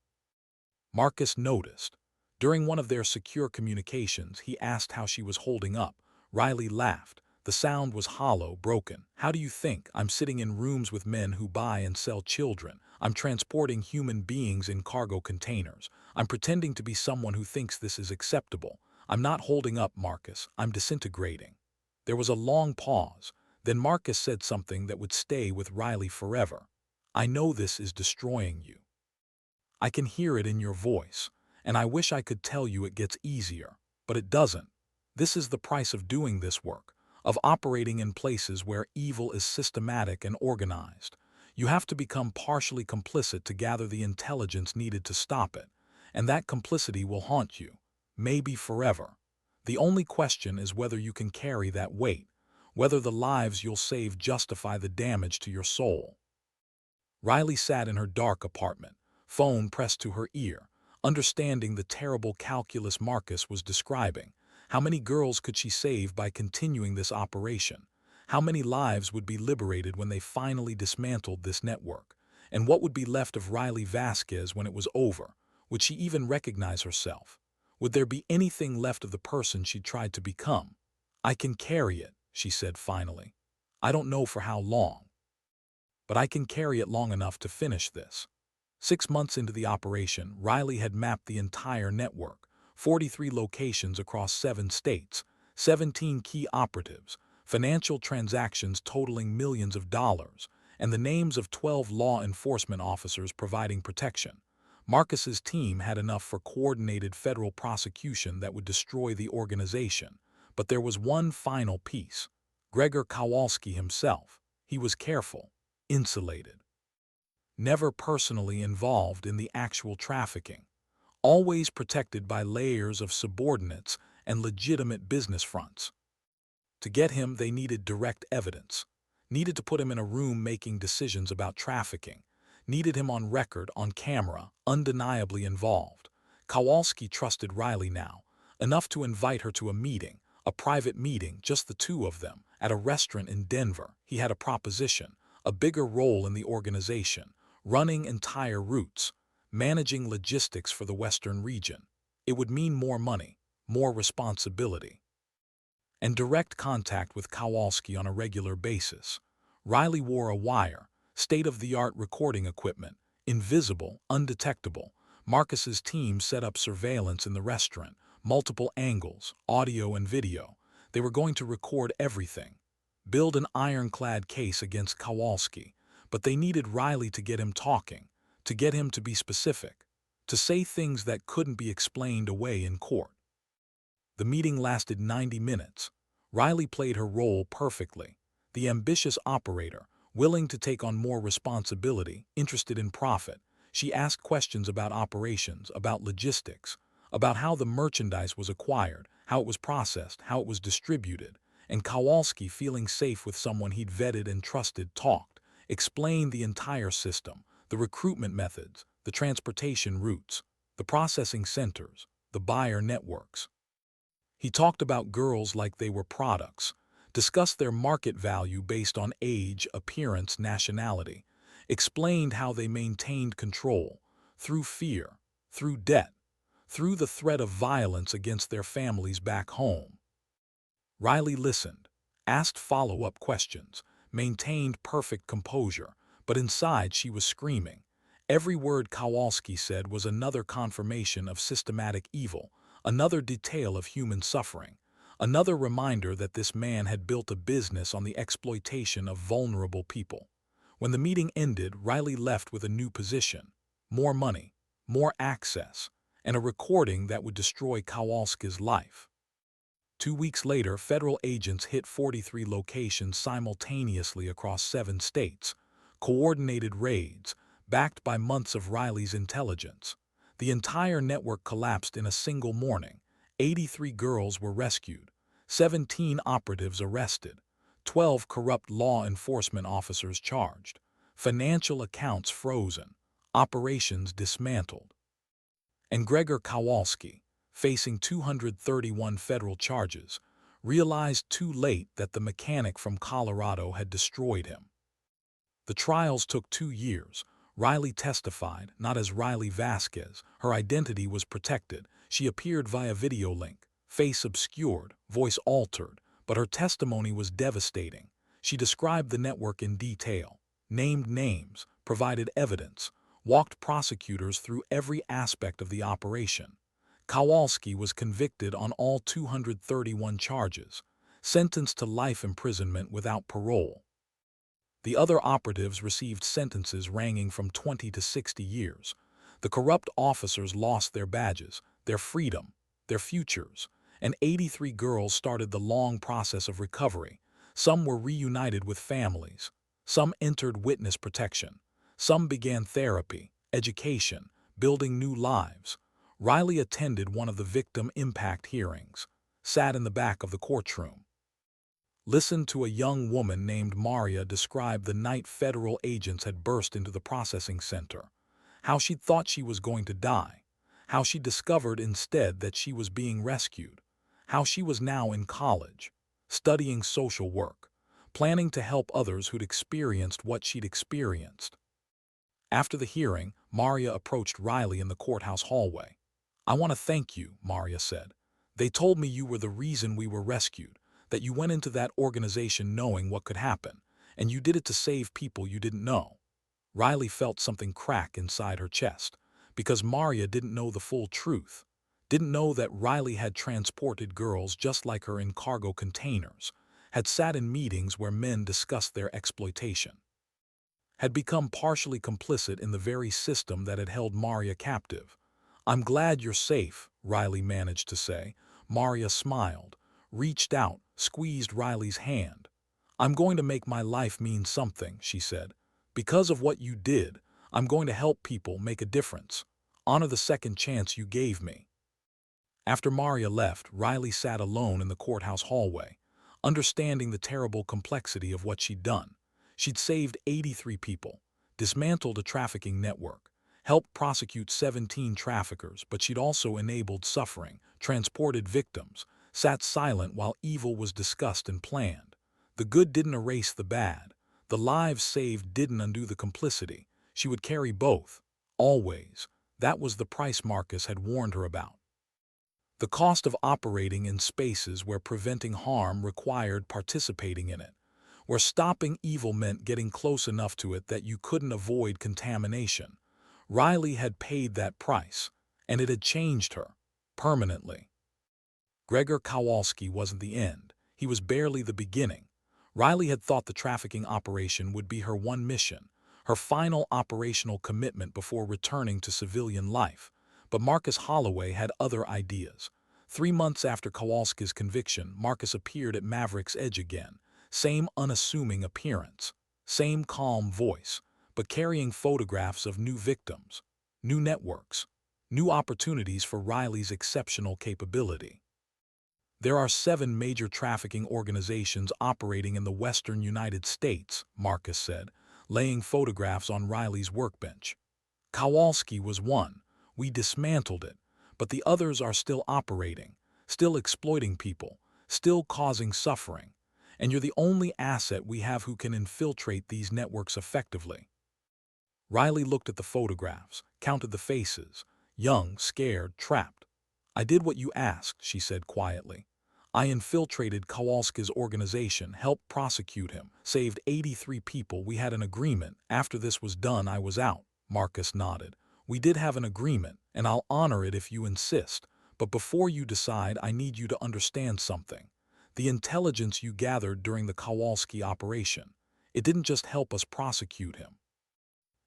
Marcus noticed. During one of their secure communications, he asked how she was holding up. Riley laughed. The sound was hollow, broken. How do you think? I'm sitting in rooms with men who buy and sell children. I'm transporting human beings in cargo containers. I'm pretending to be someone who thinks this is acceptable. I'm not holding up, Marcus. I'm disintegrating. There was a long pause. Then Marcus said something that would stay with Riley forever. I know this is destroying you. I can hear it in your voice, and I wish I could tell you it gets easier, but it doesn't. This is the price of doing this work, of operating in places where evil is systematic and organized. You have to become partially complicit to gather the intelligence needed to stop it, and that complicity will haunt you, maybe forever. The only question is whether you can carry that weight, whether the lives you'll save justify the damage to your soul. Riley sat in her dark apartment, phone pressed to her ear, understanding the terrible calculus Marcus was describing. How many girls could she save by continuing this operation? How many lives would be liberated when they finally dismantled this network? And what would be left of Riley Vasquez when it was over? Would she even recognize herself? Would there be anything left of the person she'd tried to become? I can carry it, she said finally. I don't know for how long, but I can carry it long enough to finish this. 6 months into the operation, Riley had mapped the entire network, 43 locations across 7 states, 17 key operatives, financial transactions totaling millions of dollars, and the names of 12 law enforcement officers providing protection. Marcus's team had enough for coordinated federal prosecution that would destroy the organization, but there was one final piece. Gregor Kowalski himself. He was careful, insulated, never personally involved in the actual trafficking, always protected by layers of subordinates and legitimate business fronts. To get him, they needed direct evidence, needed to put him in a room making decisions about trafficking, needed him on record, on camera, undeniably involved. Kowalski trusted Riley now, enough to invite her to a meeting, a private meeting, just the two of them, at a restaurant in Denver. He had a proposition, a bigger role in the organization, running entire routes, managing logistics for the Western region. It would mean more money, more responsibility, and direct contact with Kowalski on a regular basis. Riley wore a wire, state-of-the-art recording equipment, invisible, undetectable. Marcus's team set up surveillance in the restaurant, multiple angles, audio and video. They were going to record everything, build an ironclad case against Kowalski, but they needed Riley to get him talking, to get him to be specific, to say things that couldn't be explained away in court. The meeting lasted 90 minutes. Riley played her role perfectly. The ambitious operator, willing to take on more responsibility, interested in profit. She asked questions about operations, about logistics, about how the merchandise was acquired, how it was processed, how it was distributed. And Kowalski, feeling safe with someone he'd vetted and trusted, talked, explained the entire system, the recruitment methods, the transportation routes, the processing centers, the buyer networks. He talked about girls like they were products, discussed their market value based on age, appearance, nationality, explained how they maintained control through fear, through debt, through the threat of violence against their families back home. Riley listened, asked follow-up questions, maintained perfect composure, but inside she was screaming. Every word Kowalski said was another confirmation of systematic evil, another detail of human suffering, another reminder that this man had built a business on the exploitation of vulnerable people. When the meeting ended, Riley left with a new position, more money, more access, and a recording that would destroy Kowalski's life. 2 weeks later, federal agents hit 43 locations simultaneously across 7 states, coordinated raids, backed by months of Riley's intelligence. The entire network collapsed in a single morning. 83 girls were rescued, 17 operatives arrested, 12 corrupt law enforcement officers charged, financial accounts frozen, operations dismantled. And Gregor Kowalski, facing 231 federal charges, realized too late that the mechanic from Colorado had destroyed him. The trials took 2 years. Riley testified, not as Riley Vasquez. Her identity was protected. She appeared via video link, face obscured, voice altered, but her testimony was devastating. She described the network in detail, named names, provided evidence, walked prosecutors through every aspect of the operation. Kowalski was convicted on all 231 charges, sentenced to life imprisonment without parole. The other operatives received sentences ranging from 20 to 60 years. The corrupt officers lost their badges, their freedom, their futures, and 83 girls started the long process of recovery. Some were reunited with families. Some entered witness protection. Some began therapy, education, building new lives. Riley attended one of the victim impact hearings, sat in the back of the courtroom. Listened to a young woman named Maria describe the night federal agents had burst into the processing center, how she thought she was going to die, how she discovered instead that she was being rescued, how she was now in college, studying social work, planning to help others who'd experienced what she'd experienced. After the hearing, Maria approached Riley in the courthouse hallway. "I want to thank you," Maria said. "They told me you were the reason we were rescued, that you went into that organization knowing what could happen, and you did it to save people you didn't know." Riley felt something crack inside her chest, because Maria didn't know the full truth, didn't know that Riley had transported girls just like her in cargo containers, had sat in meetings where men discussed their exploitation, had become partially complicit in the very system that had held Maria captive. "I'm glad you're safe," Riley managed to say. Maria smiled, reached out, squeezed Riley's hand. "I'm going to make my life mean something," she said. "Because of what you did, I'm going to help people make a difference. Honor the second chance you gave me." After Maria left, Riley sat alone in the courthouse hallway, understanding the terrible complexity of what she'd done. She'd saved 83 people, dismantled a trafficking network, helped prosecute 17 traffickers, but she'd also enabled suffering, transported victims, sat silent while evil was discussed and planned. The good didn't erase the bad. The lives saved didn't undo the complicity. She would carry both, always. That was the price Marcus had warned her about. The cost of operating in spaces where preventing harm required participating in it, where stopping evil meant getting close enough to it that you couldn't avoid contamination. Riley had paid that price, and it had changed her, permanently. Gregor Kowalski wasn't the end. He was barely the beginning. Riley had thought the trafficking operation would be her one mission, her final operational commitment before returning to civilian life. But Marcus Holloway had other ideas. 3 months after Kowalski's conviction, Marcus appeared at Maverick's Edge again. Same unassuming appearance, same calm voice, but carrying photographs of new victims, new networks, new opportunities for Riley's exceptional capability. "There are 7 major trafficking organizations operating in the western United States," Marcus said, laying photographs on Riley's workbench. "Kowalski was one. We dismantled it, but the others are still operating, still exploiting people, still causing suffering. And you're the only asset we have who can infiltrate these networks effectively." Riley looked at the photographs, counted the faces, young, scared, trapped. "I did what you asked," she said quietly. "I infiltrated Kowalski's organization, helped prosecute him, saved 83 people. We had an agreement. After this was done, I was out." Marcus nodded. "We did have an agreement, and I'll honor it if you insist. But before you decide, I need you to understand something. The intelligence you gathered during the Kowalski operation, it didn't just help us prosecute him.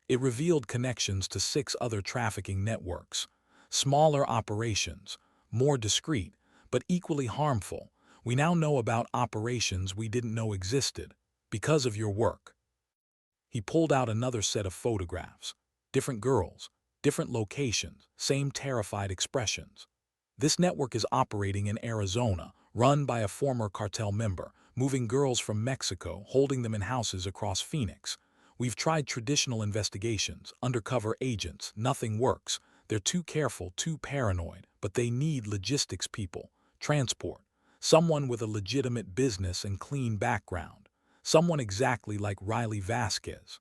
It revealed connections to 6 other trafficking networks, smaller operations, more discreet, but equally harmful. We now know about operations we didn't know existed, because of your work." He pulled out another set of photographs. Different girls, different locations, same terrified expressions. "This network is operating in Arizona, run by a former cartel member, moving girls from Mexico, holding them in houses across Phoenix. We've tried traditional investigations, undercover agents, nothing works. They're too careful, too paranoid, but they need logistics people, transport, someone with a legitimate business and clean background, someone exactly like Riley Vasquez."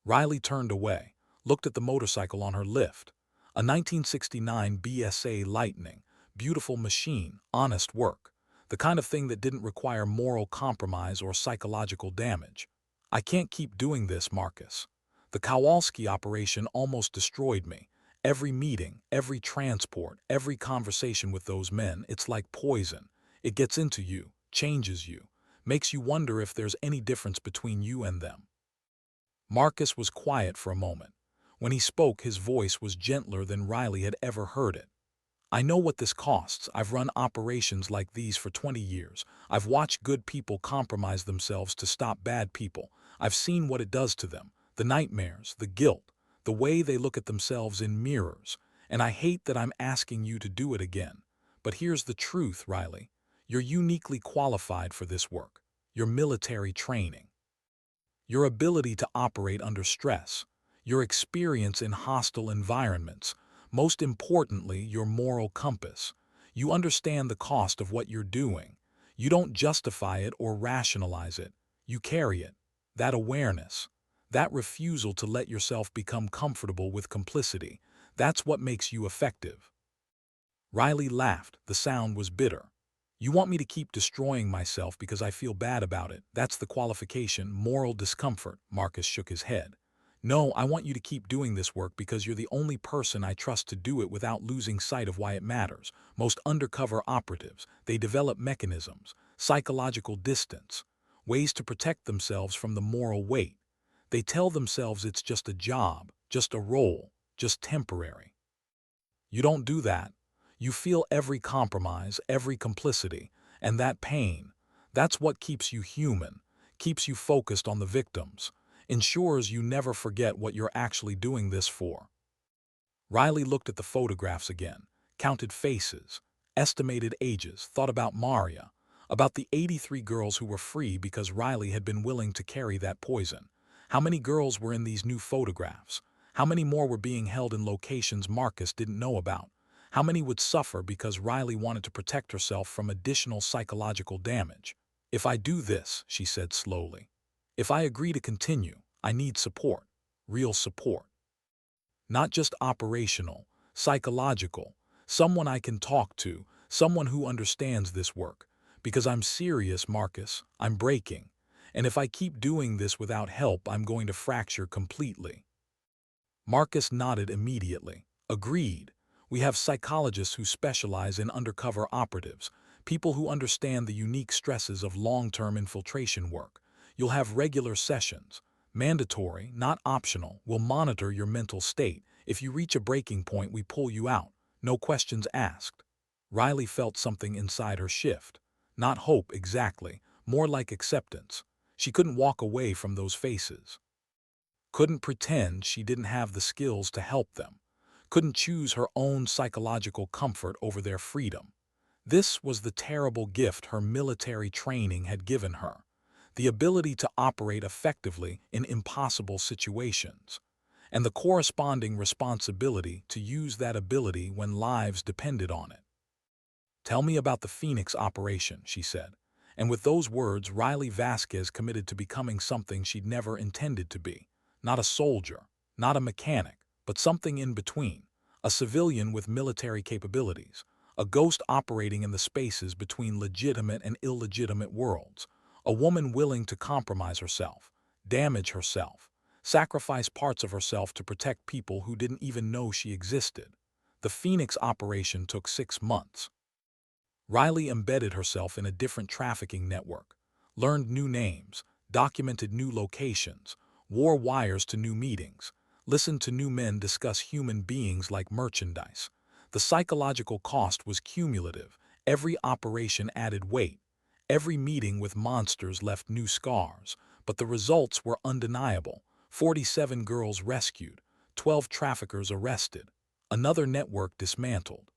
Riley turned away, looked at the motorcycle on her lift. A 1969 BSA Lightning, beautiful machine, honest work. The kind of thing that didn't require moral compromise or psychological damage. I can't keep doing this, Marcus. The Kowalski operation almost destroyed me. Every meeting, every transport, every conversation with those men, it's like poison. It gets into you, changes you, makes you wonder if there's any difference between you and them. Marcus was quiet for a moment. When he spoke, his voice was gentler than Riley had ever heard it. I know what this costs. I've run operations like these for 20 years. I've watched good people compromise themselves to stop bad people. I've seen what it does to them, the nightmares, the guilt, the way they look at themselves in mirrors. And I hate that I'm asking you to do it again. But here's the truth, Riley. You're uniquely qualified for this work. Your military training, your ability to operate under stress, your experience in hostile environments, most importantly, your moral compass. You understand the cost of what you're doing. You don't justify it or rationalize it. You carry it. That awareness, that refusal to let yourself become comfortable with complicity, that's what makes you effective. Riley laughed. The sound was bitter. You want me to keep destroying myself because I feel bad about it. That's the qualification, moral discomfort. Marcus shook his head. No, I want you to keep doing this work because you're the only person I trust to do it without losing sight of why it matters. Most undercover operatives, they develop mechanisms, psychological distance, ways to protect themselves from the moral weight. They tell themselves it's just a job, just a role, just temporary. You don't do that. You feel every compromise, every complicity, and that pain. That's what keeps you human, keeps you focused on the victims, ensures you never forget what you're actually doing this for. Riley looked at the photographs again, counted faces, estimated ages, thought about Maria, about the 83 girls who were free because Riley had been willing to carry that poison. How many girls were in these new photographs? How many more were being held in locations Marcus didn't know about? How many would suffer because Riley wanted to protect herself from additional psychological damage? If I do this, she said slowly, if I agree to continue, I need support, real support. Not just operational, psychological, someone I can talk to, someone who understands this work. Because I'm serious, Marcus, I'm breaking. And if I keep doing this without help, I'm going to fracture completely. Marcus nodded immediately. Agreed. We have psychologists who specialize in undercover operatives, people who understand the unique stresses of long-term infiltration work. You'll have regular sessions. Mandatory, not optional. We'll monitor your mental state. If you reach a breaking point, we pull you out. No questions asked. Riley felt something inside her shift. Not hope exactly, more like acceptance. She couldn't walk away from those faces. Couldn't pretend she didn't have the skills to help them. Couldn't choose her own psychological comfort over their freedom. This was the terrible gift her military training had given her. The ability to operate effectively in impossible situations, and the corresponding responsibility to use that ability when lives depended on it. Tell me about the Phoenix operation, she said. And with those words, Riley Vasquez committed to becoming something she'd never intended to be. Not a soldier, not a mechanic, but something in between. A civilian with military capabilities. A ghost operating in the spaces between legitimate and illegitimate worlds. A woman willing to compromise herself, damage herself, sacrifice parts of herself to protect people who didn't even know she existed. The Phoenix operation took 6 months. Riley embedded herself in a different trafficking network, learned new names, documented new locations, wore wires to new meetings, listened to new men discuss human beings like merchandise. The psychological cost was cumulative. Every operation added weight. Every meeting with monsters left new scars, but the results were undeniable. 47 girls rescued, 12 traffickers arrested, another network dismantled.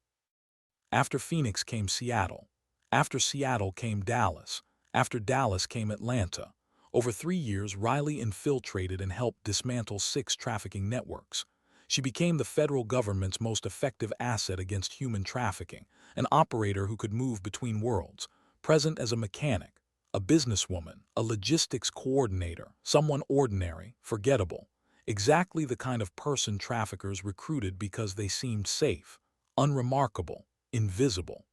After Phoenix came Seattle. After Seattle came Dallas. After Dallas came Atlanta. Over 3 years, Riley infiltrated and helped dismantle 6 trafficking networks. She became the federal government's most effective asset against human trafficking, an operator who could move between worlds, present as a mechanic, a businesswoman, a logistics coordinator, someone ordinary, forgettable. Exactly the kind of person traffickers recruited because they seemed safe, unremarkable, invisible.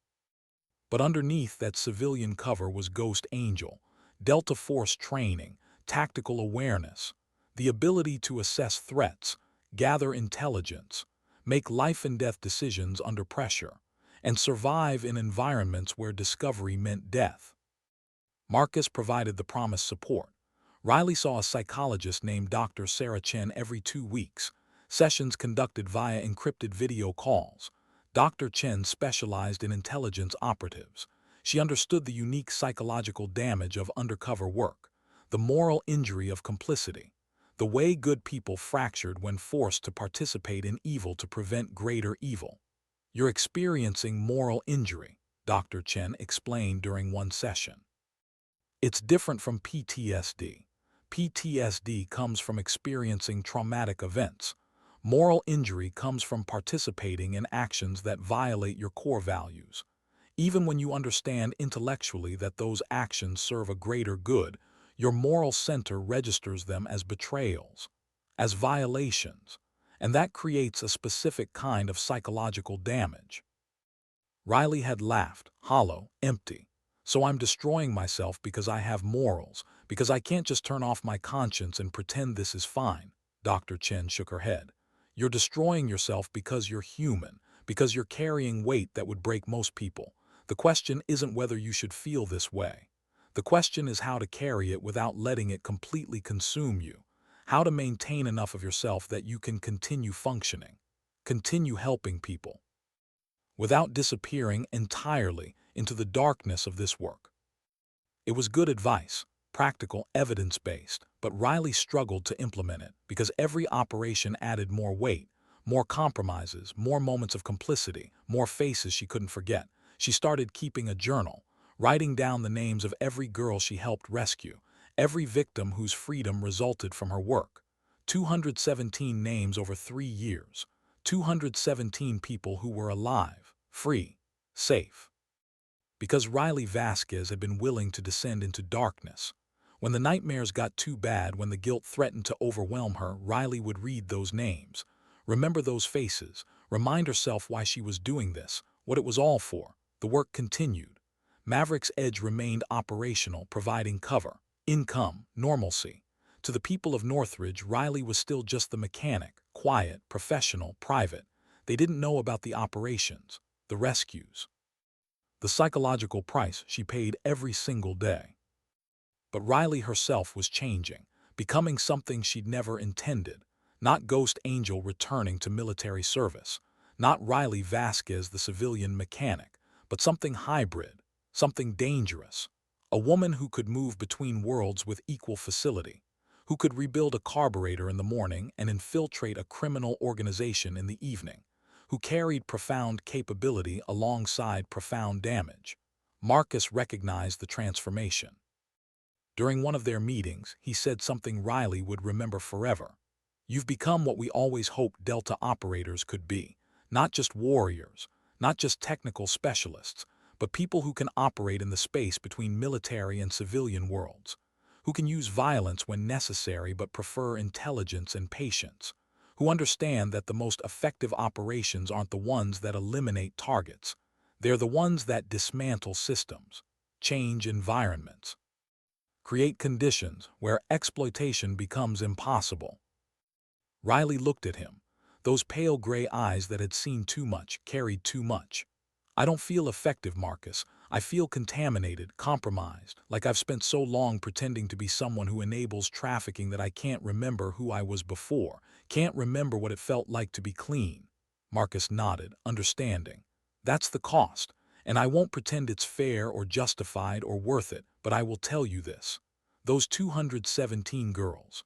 But underneath that civilian cover was Ghost Angel, Delta Force training, tactical awareness, the ability to assess threats, gather intelligence, make life-and-death decisions under pressure, and survive in environments where discovery meant death. Marcus provided the promised support. Riley saw a psychologist named Dr. Sarah Chen every 2 weeks, sessions conducted via encrypted video calls. Dr. Chen specialized in intelligence operatives. She understood the unique psychological damage of undercover work, the moral injury of complicity, the way good people fractured when forced to participate in evil to prevent greater evil. "You're experiencing moral injury," Dr. Chen explained during one session. "It's different from PTSD. PTSD comes from experiencing traumatic events. Moral injury comes from participating in actions that violate your core values. Even when you understand intellectually that those actions serve a greater good, your moral center registers them as betrayals, as violations, and that creates a specific kind of psychological damage." Riley had laughed, hollow, empty. "So I'm destroying myself because I have morals, because I can't just turn off my conscience and pretend this is fine." Dr. Chen shook her head. "You're destroying yourself because you're human, because you're carrying weight that would break most people. The question isn't whether you should feel this way. The question is how to carry it without letting it completely consume you, how to maintain enough of yourself that you can continue functioning, continue helping people, without disappearing entirely into the darkness of this work." It was good advice, practical, evidence-based, but Riley struggled to implement it because every operation added more weight, more compromises, more moments of complicity, more faces she couldn't forget. She started keeping a journal, writing down the names of every girl she helped rescue, every victim whose freedom resulted from her work. 217 names over 3 years. 217 people who were alive, free, safe. Because Riley Vasquez had been willing to descend into darkness. When the nightmares got too bad, when the guilt threatened to overwhelm her, Riley would read those names, remember those faces, remind herself why she was doing this, what it was all for. The work continued. Maverick's Edge remained operational, providing cover, income, normalcy. To the people of Northridge, Riley was still just the mechanic, quiet, professional, private. They didn't know about the operations, the rescues, the psychological price she paid every single day. But Riley herself was changing, becoming something she'd never intended. Not Ghost Angel returning to military service, not Riley Vasquez the civilian mechanic, but something hybrid, something dangerous. A woman who could move between worlds with equal facility, who could rebuild a carburetor in the morning and infiltrate a criminal organization in the evening, who carried profound capability alongside profound damage. Marcus recognized the transformation. During one of their meetings, he said something Riley would remember forever. "You've become what we always hoped Delta operators could be. Not just warriors, not just technical specialists, but people who can operate in the space between military and civilian worlds, who can use violence when necessary but prefer intelligence and patience, who understand that the most effective operations aren't the ones that eliminate targets. They're the ones that dismantle systems, change environments, create conditions where exploitation becomes impossible." Riley looked at him. Those pale gray eyes that had seen too much, carried too much. "I don't feel effective, Marcus. I feel contaminated, compromised, like I've spent so long pretending to be someone who enables trafficking that I can't remember who I was before, can't remember what it felt like to be clean." Marcus nodded, understanding. "That's the cost, and I won't pretend it's fair or justified or worth it, but I will tell you this. Those 217 girls,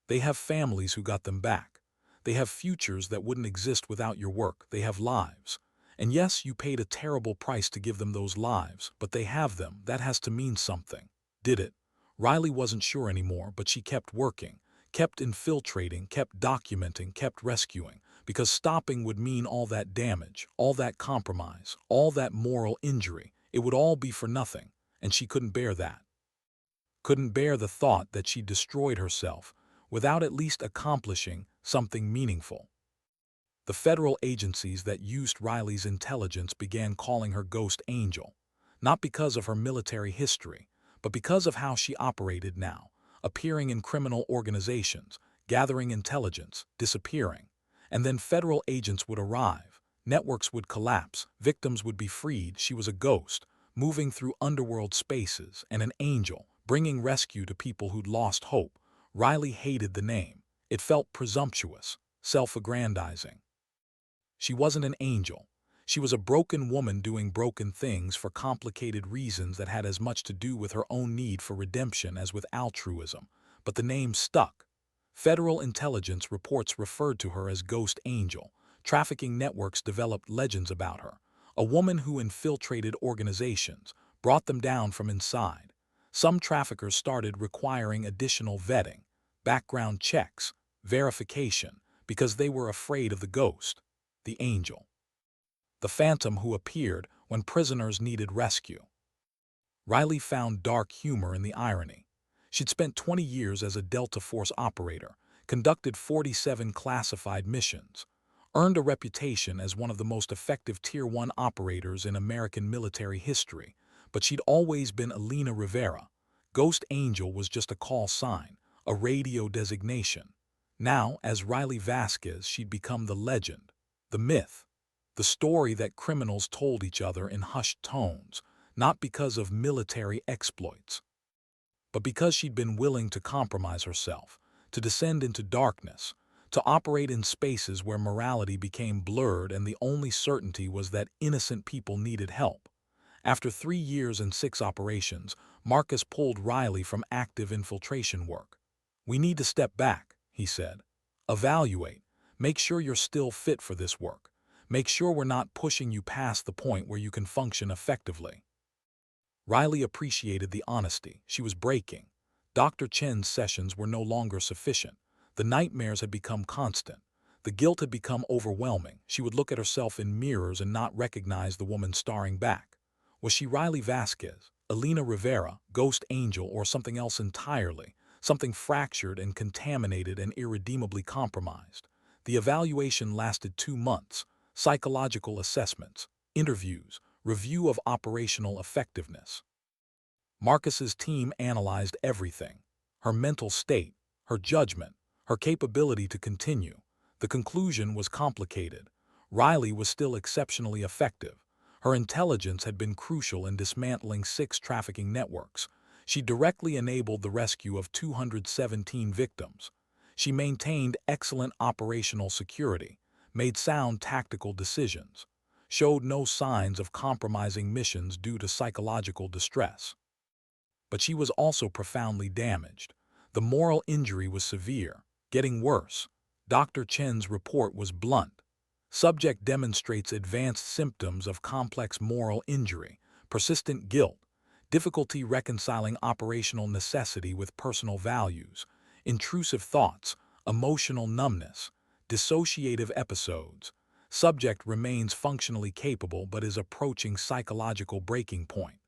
they have families who got them back. They have futures that wouldn't exist without your work. They have lives. And yes, you paid a terrible price to give them those lives, but they have them. That has to mean something." Did it? Riley wasn't sure anymore, but she kept working, kept infiltrating, kept documenting, kept rescuing, because stopping would mean all that damage, all that compromise, all that moral injury. It would all be for nothing, and she couldn't bear that. Couldn't bear the thought that she destroyed herself without at least accomplishing something meaningful. The federal agencies that used Riley's intelligence began calling her Ghost Angel, not because of her military history, but because of how she operated now, appearing in criminal organizations, gathering intelligence, disappearing. And then federal agents would arrive, networks would collapse, victims would be freed. She was a ghost, moving through underworld spaces, and an angel, bringing rescue to people who'd lost hope. Riley hated the name. It felt presumptuous, self-aggrandizing. She wasn't an angel. She was a broken woman doing broken things for complicated reasons that had as much to do with her own need for redemption as with altruism. But the name stuck. Federal intelligence reports referred to her as Ghost Angel. Trafficking networks developed legends about her. A woman who infiltrated organizations, brought them down from inside. Some traffickers started requiring additional vetting, background checks, verification, because they were afraid of the ghost, the angel, the phantom who appeared when prisoners needed rescue. Riley found dark humor in the irony. She'd spent 20 years as a Delta Force operator, conducted 47 classified missions, earned a reputation as one of the most effective Tier 1 operators in American military history, but she'd always been Elena Rivera. Ghost Angel was just a call sign, a radio designation. Now, as Riley Vasquez, she'd become the legend, the myth, the story that criminals told each other in hushed tones, not because of military exploits, but because she'd been willing to compromise herself, to descend into darkness, to operate in spaces where morality became blurred and the only certainty was that innocent people needed help. After 3 years and 6 operations, Marcus pulled Riley from active infiltration work. "We need to step back," he said. "Evaluate. Make sure you're still fit for this work. Make sure we're not pushing you past the point where you can function effectively." Riley appreciated the honesty. She was breaking. Dr. Chen's sessions were no longer sufficient. The nightmares had become constant. The guilt had become overwhelming. She would look at herself in mirrors and not recognize the woman staring back. Was she Riley Vasquez, Elena Rivera, Ghost Angel, or something else entirely? Something fractured and contaminated and irredeemably compromised. The evaluation lasted 2 months. Psychological assessments, interviews, review of operational effectiveness. Marcus's team analyzed everything: her mental state, her judgment, her capability to continue. The conclusion was complicated. Riley was still exceptionally effective. Her intelligence had been crucial in dismantling 6 trafficking networks. She directly enabled the rescue of 217 victims. She maintained excellent operational security, made sound tactical decisions, showed no signs of compromising missions due to psychological distress. But she was also profoundly damaged. The moral injury was severe, getting worse. Dr. Chen's report was blunt. Subject demonstrates advanced symptoms of complex moral injury, persistent guilt, difficulty reconciling operational necessity with personal values, intrusive thoughts, emotional numbness, dissociative episodes. Subject remains functionally capable but is approaching psychological breaking point.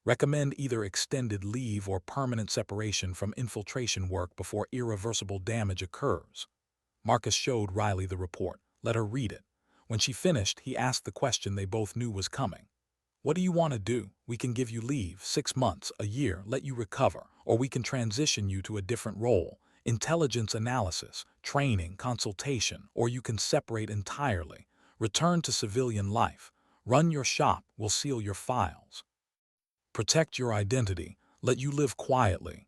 Recommend either extended leave or permanent separation from infiltration work before irreversible damage occurs. Marcus showed Riley the report. Let her read it. When she finished, he asked the question they both knew was coming. "What do you want to do? We can give you leave, 6 months, a year, let you recover, or we can transition you to a different role, intelligence analysis, training, consultation, or you can separate entirely, return to civilian life, run your shop, we'll seal your files. Protect your identity, let you live quietly."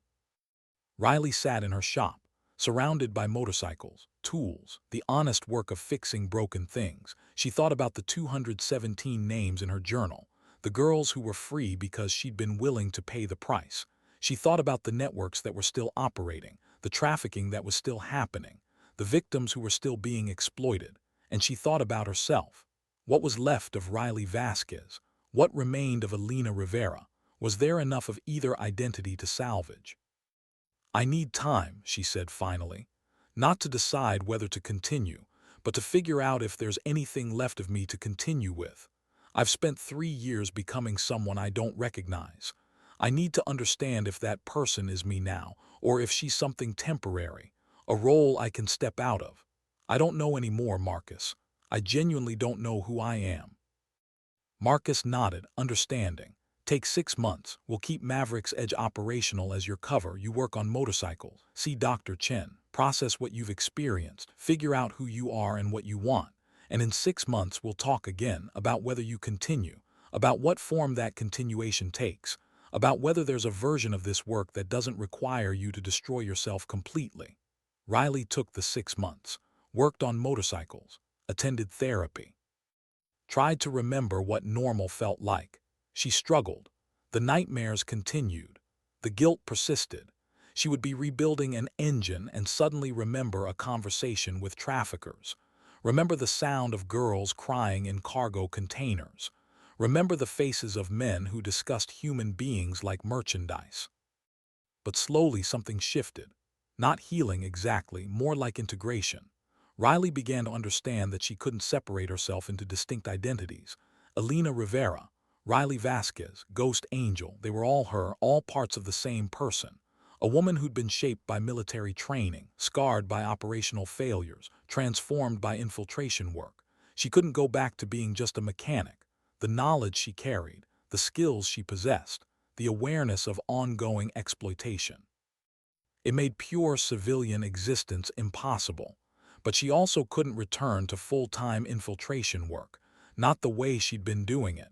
Riley sat in her shop, surrounded by motorcycles, tools, the honest work of fixing broken things. She thought about the 217 names in her journal, the girls who were free because she'd been willing to pay the price. She thought about the networks that were still operating, the trafficking that was still happening, the victims who were still being exploited, and she thought about herself. What was left of Riley Vasquez? What remained of Elena Rivera? Was there enough of either identity to salvage? "I need time," she said finally, "not to decide whether to continue, but to figure out if there's anything left of me to continue with. I've spent 3 years becoming someone I don't recognize. I need to understand if that person is me now, or if she's something temporary, a role I can step out of. I don't know anymore, Marcus. I genuinely don't know who I am. Marcus nodded, understanding. Take 6 months. We'll keep Maverick's Edge operational as your cover. You work on motorcycles. See Dr. Chen. Process what you've experienced. Figure out who you are and what you want. And in 6 months, we'll talk again about whether you continue, about what form that continuation takes, about whether there's a version of this work that doesn't require you to destroy yourself completely. Riley took the 6 months, worked on motorcycles, attended therapy, tried to remember what normal felt like. She struggled. The nightmares continued. The guilt persisted. She would be rebuilding an engine and suddenly remember a conversation with traffickers. Remember the sound of girls crying in cargo containers. Remember the faces of men who discussed human beings like merchandise. But slowly something shifted. Not healing exactly, more like integration. Riley began to understand that she couldn't separate herself into distinct identities. Elena Rivera, Riley Vasquez, Ghost Angel, they were all her, all parts of the same person. A woman who'd been shaped by military training, scarred by operational failures, transformed by infiltration work. She couldn't go back to being just a mechanic. The knowledge she carried, the skills she possessed, the awareness of ongoing exploitation. It made pure civilian existence impossible. But she also couldn't return to full-time infiltration work, not the way she'd been doing it.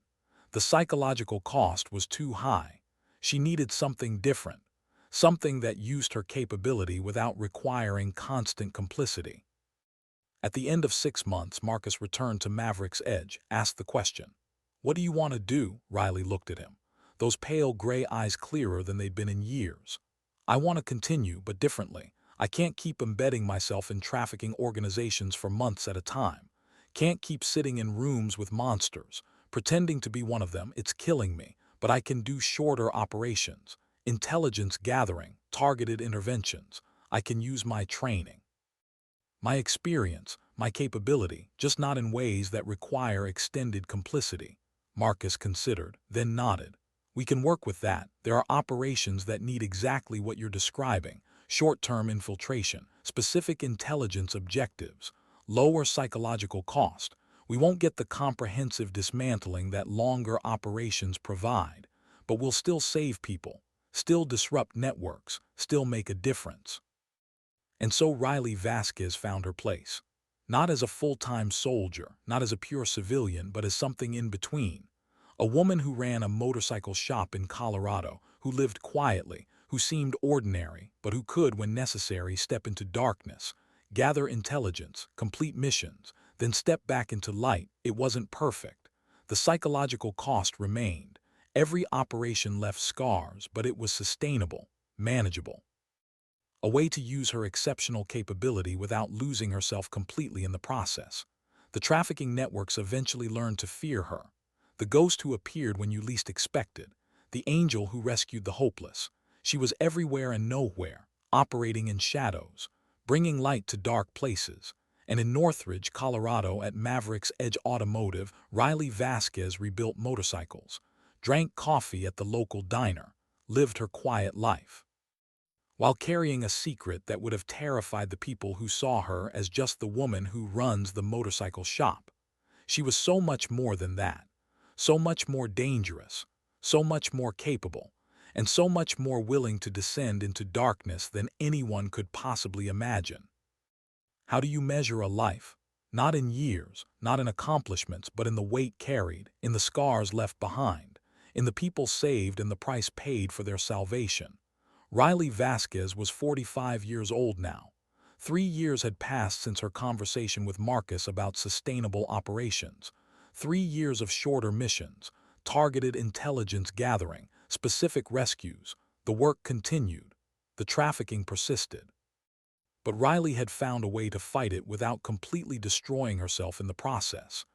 The psychological cost was too high. She needed something different, something that used her capability without requiring constant complicity. At the end of 6 months, Marcus returned to Maverick's Edge, asked the question. "What do you want to do?" Riley looked at him, those pale gray eyes clearer than they'd been in years. "I want to continue, but differently. I can't keep embedding myself in trafficking organizations for months at a time. Can't keep sitting in rooms with monsters, pretending to be one of them. It's killing me, but I can do shorter operations, intelligence gathering, targeted interventions. I can use my training, my experience, my capability, just not in ways that require extended complicity." Marcus considered, then nodded. "We can work with that. There are operations that need exactly what you're describing. Short-term infiltration, specific intelligence objectives, lower psychological cost. We won't get the comprehensive dismantling that longer operations provide, but we'll still save people, still disrupt networks, still make a difference." And so Riley Vasquez found her place. Not as a full-time soldier, not as a pure civilian, but as something in between. A woman who ran a motorcycle shop in Colorado, who lived quietly, who seemed ordinary, but who could, when necessary, step into darkness, gather intelligence, complete missions, then step back into light. It wasn't perfect. The psychological cost remained. Every operation left scars, but it was sustainable, manageable. A way to use her exceptional capability without losing herself completely in the process. The trafficking networks eventually learned to fear her. The ghost who appeared when you least expected. The angel who rescued the hopeless. She was everywhere and nowhere, operating in shadows, bringing light to dark places. And in Northridge, Colorado, at Maverick's Edge Automotive, Riley Vasquez rebuilt motorcycles, drank coffee at the local diner, lived her quiet life, while carrying a secret that would have terrified the people who saw her as just the woman who runs the motorcycle shop. She was so much more than that, so much more dangerous, so much more capable, and so much more willing to descend into darkness than anyone could possibly imagine. How do you measure a life? Not in years, not in accomplishments, but in the weight carried, in the scars left behind, in the people saved and the price paid for their salvation. Riley Vasquez was 45 years old now. 3 years had passed since her conversation with Marcus about sustainable operations. 3 years of shorter missions, targeted intelligence gathering, specific rescues. The work continued. The trafficking persisted. But Riley had found a way to fight it without completely destroying herself in the process.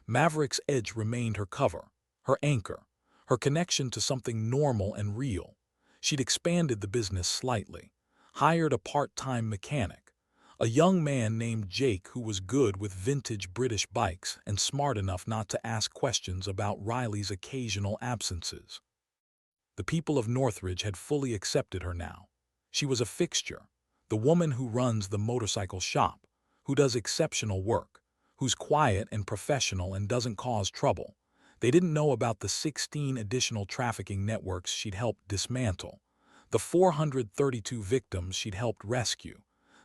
Maverick's Edge remained her cover, her anchor, her connection to something normal and real. She'd expanded the business slightly, hired a part-time mechanic, a young man named Jake who was good with vintage British bikes and smart enough not to ask questions about Riley's occasional absences. The people of Northridge had fully accepted her now. She was a fixture, the woman who runs the motorcycle shop, who does exceptional work, who's quiet and professional and doesn't cause trouble. They didn't know about the 16 additional trafficking networks she'd helped dismantle, the 432 victims she'd helped rescue,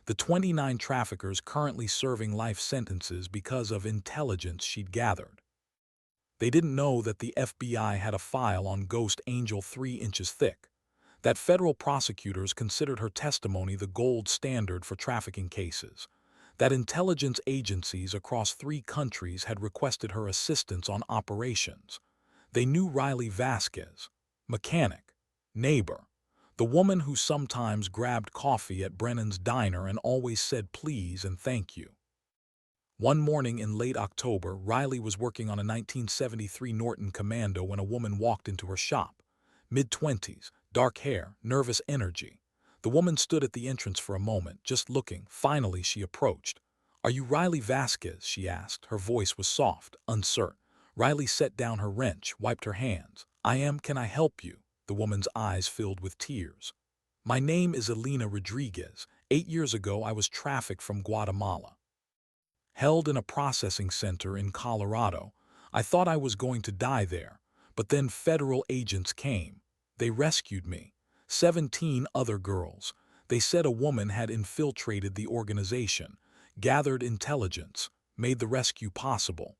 the 29 traffickers currently serving life sentences because of intelligence she'd gathered. They didn't know that the FBI had a file on Ghost Angel 3 inches thick, that federal prosecutors considered her testimony the gold standard for trafficking cases, that intelligence agencies across 3 countries had requested her assistance on operations. They knew Riley Vasquez, mechanic, neighbor, the woman who sometimes grabbed coffee at Brennan's diner and always said please and thank you. One morning in late October, Riley was working on a 1973 Norton Commando when a woman walked into her shop. Mid-20s, dark hair, nervous energy. The woman stood at the entrance for a moment, just looking. Finally, she approached. "Are you Riley Vasquez?" she asked. Her voice was soft, uncertain. Riley set down her wrench, wiped her hands. "I am. Can I help you?" The woman's eyes filled with tears. "My name is Elena Rodriguez. 8 years ago, I was trafficked from Guatemala. Held in a processing center in Colorado. I thought I was going to die there, but then federal agents came. They rescued me. 17 other girls. They said a woman had infiltrated the organization, gathered intelligence, made the rescue possible."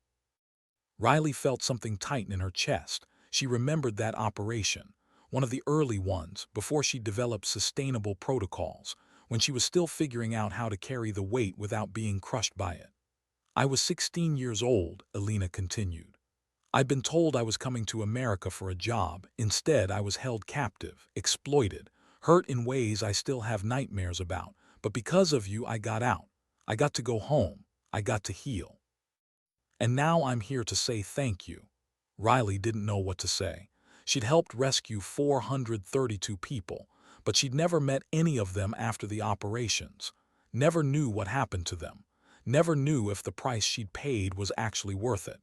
Riley felt something tighten in her chest. She remembered that operation, one of the early ones, before she developed sustainable protocols, when she was still figuring out how to carry the weight without being crushed by it. "I was 16 years old," Elena continued. "I'd been told I was coming to America for a job. Instead, I was held captive, exploited, hurt in ways I still have nightmares about. But because of you, I got out. I got to go home. I got to heal. And now I'm here to say thank you." Riley didn't know what to say. She'd helped rescue 432 people, but she'd never met any of them after the operations. Never knew what happened to them. Never knew if the price she'd paid was actually worth it.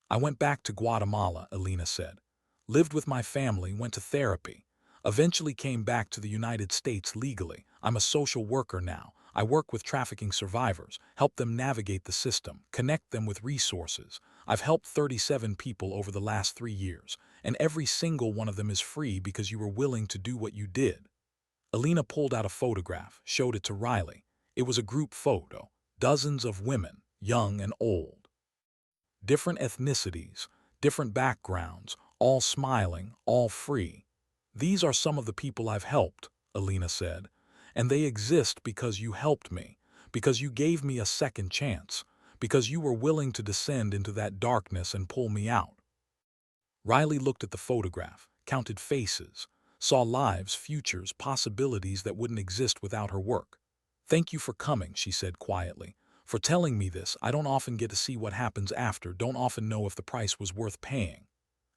"I went back to Guatemala," Elena said. "Lived with my family, went to therapy. Eventually came back to the United States legally. I'm a social worker now. I work with trafficking survivors, help them navigate the system, connect them with resources. I've helped 37 people over the last 3 years, and every single one of them is free because you were willing to do what you did." Elena pulled out a photograph, showed it to Riley. It was a group photo, dozens of women, young and old. Different ethnicities, different backgrounds, all smiling, all free. "These are some of the people I've helped," Elena said, "and they exist because you helped me, because you gave me a second chance, because you were willing to descend into that darkness and pull me out." Riley looked at the photograph, counted faces, saw lives, futures, possibilities that wouldn't exist without her work. "Thank you for coming," she said quietly. "For telling me this. I don't often get to see what happens after, don't often know if the price was worth paying."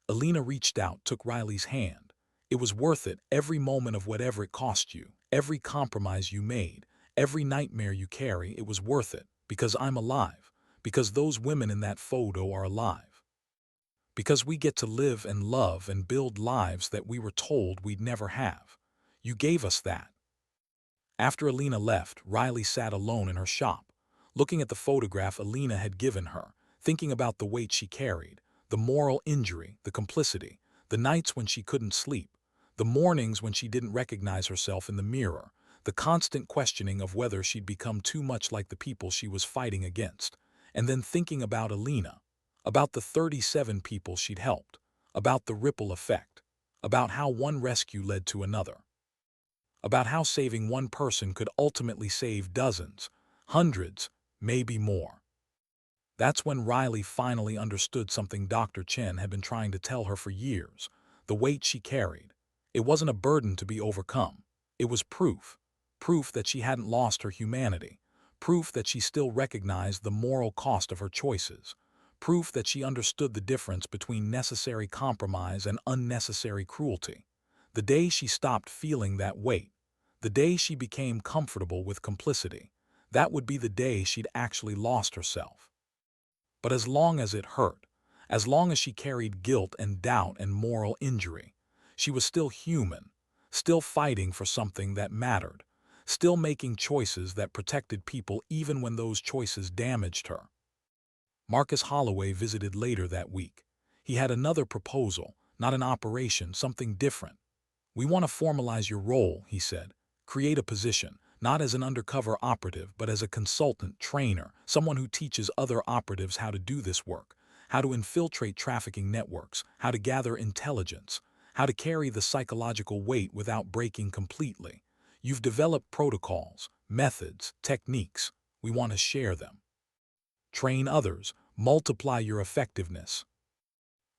Elena reached out, took Riley's hand. "It was worth it, every moment of whatever it cost you, every compromise you made, every nightmare you carry, it was worth it, because I'm alive, because those women in that photo are alive. Because we get to live and love and build lives that we were told we'd never have. You gave us that." After Elena left, Riley sat alone in her shop, looking at the photograph Elena had given her, thinking about the weight she carried, the moral injury, the complicity, the nights when she couldn't sleep, the mornings when she didn't recognize herself in the mirror, the constant questioning of whether she'd become too much like the people she was fighting against, and then thinking about Elena, about the 37 people she'd helped, about the ripple effect, about how one rescue led to another, about how saving one person could ultimately save dozens, hundreds, maybe more. That's when Riley finally understood something Dr. Chen had been trying to tell her for years. The weight she carried. It wasn't a burden to be overcome. It was proof. Proof that she hadn't lost her humanity. Proof that she still recognized the moral cost of her choices. Proof that she understood the difference between necessary compromise and unnecessary cruelty. The day she stopped feeling that weight, the day she became comfortable with complicity, that would be the day she'd actually lost herself. But as long as it hurt, as long as she carried guilt and doubt and moral injury, She was still human, still fighting for something that mattered, still making choices that protected people even when those choices damaged her. Marcus Holloway visited later that week. He had another proposal, not an operation, something different. "We want to formalize your role," he said. "Create a position, not as an undercover operative, but as a consultant, trainer, someone who teaches other operatives how to do this work, how to infiltrate trafficking networks, how to gather intelligence, how to carry the psychological weight without breaking completely. You've developed protocols, methods, techniques. We want to share them. Train others, multiply your effectiveness."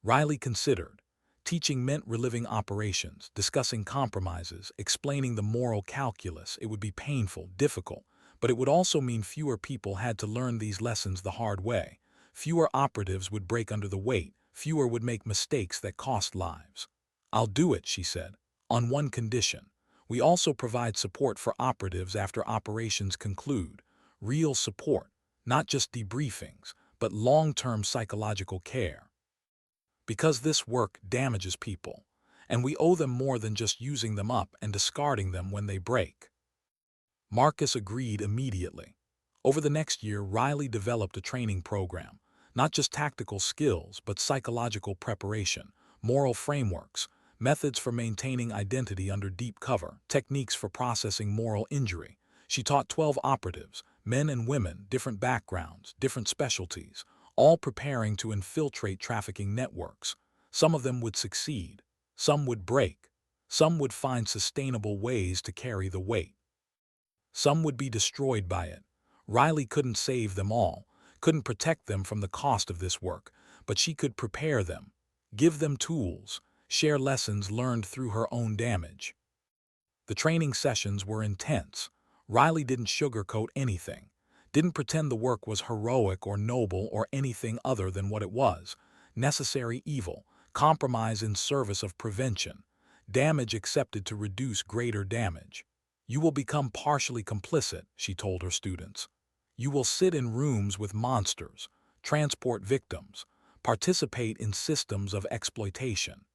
Riley considered. Teaching meant reliving operations, discussing compromises, explaining the moral calculus. It would be painful, difficult, but it would also mean fewer people had to learn these lessons the hard way. Fewer operatives would break under the weight, fewer would make mistakes that cost lives. "I'll do it," she said, "on one condition. We also provide support for operatives after operations conclude. Real support, not just debriefings, but long-term psychological care. Because this work damages people, and we owe them more than just using them up and discarding them when they break." Marcus agreed immediately. Over the next year, Riley developed a training program, not just tactical skills, but psychological preparation, moral frameworks, methods for maintaining identity under deep cover, techniques for processing moral injury. She taught 12 operatives, men and women, different backgrounds, different specialties, all preparing to infiltrate trafficking networks. Some of them would succeed, some would break, some would find sustainable ways to carry the weight. Some would be destroyed by it. Riley couldn't save them all, couldn't protect them from the cost of this work, but she could prepare them, give them tools, share lessons learned through her own damage. The training sessions were intense. Riley didn't sugarcoat anything, didn't pretend the work was heroic or noble or anything other than what it was: necessary evil, compromise in service of prevention, damage accepted to reduce greater damage. "You will become partially complicit," she told her students. "You will sit in rooms with monsters, transport victims, participate in systems of exploitation.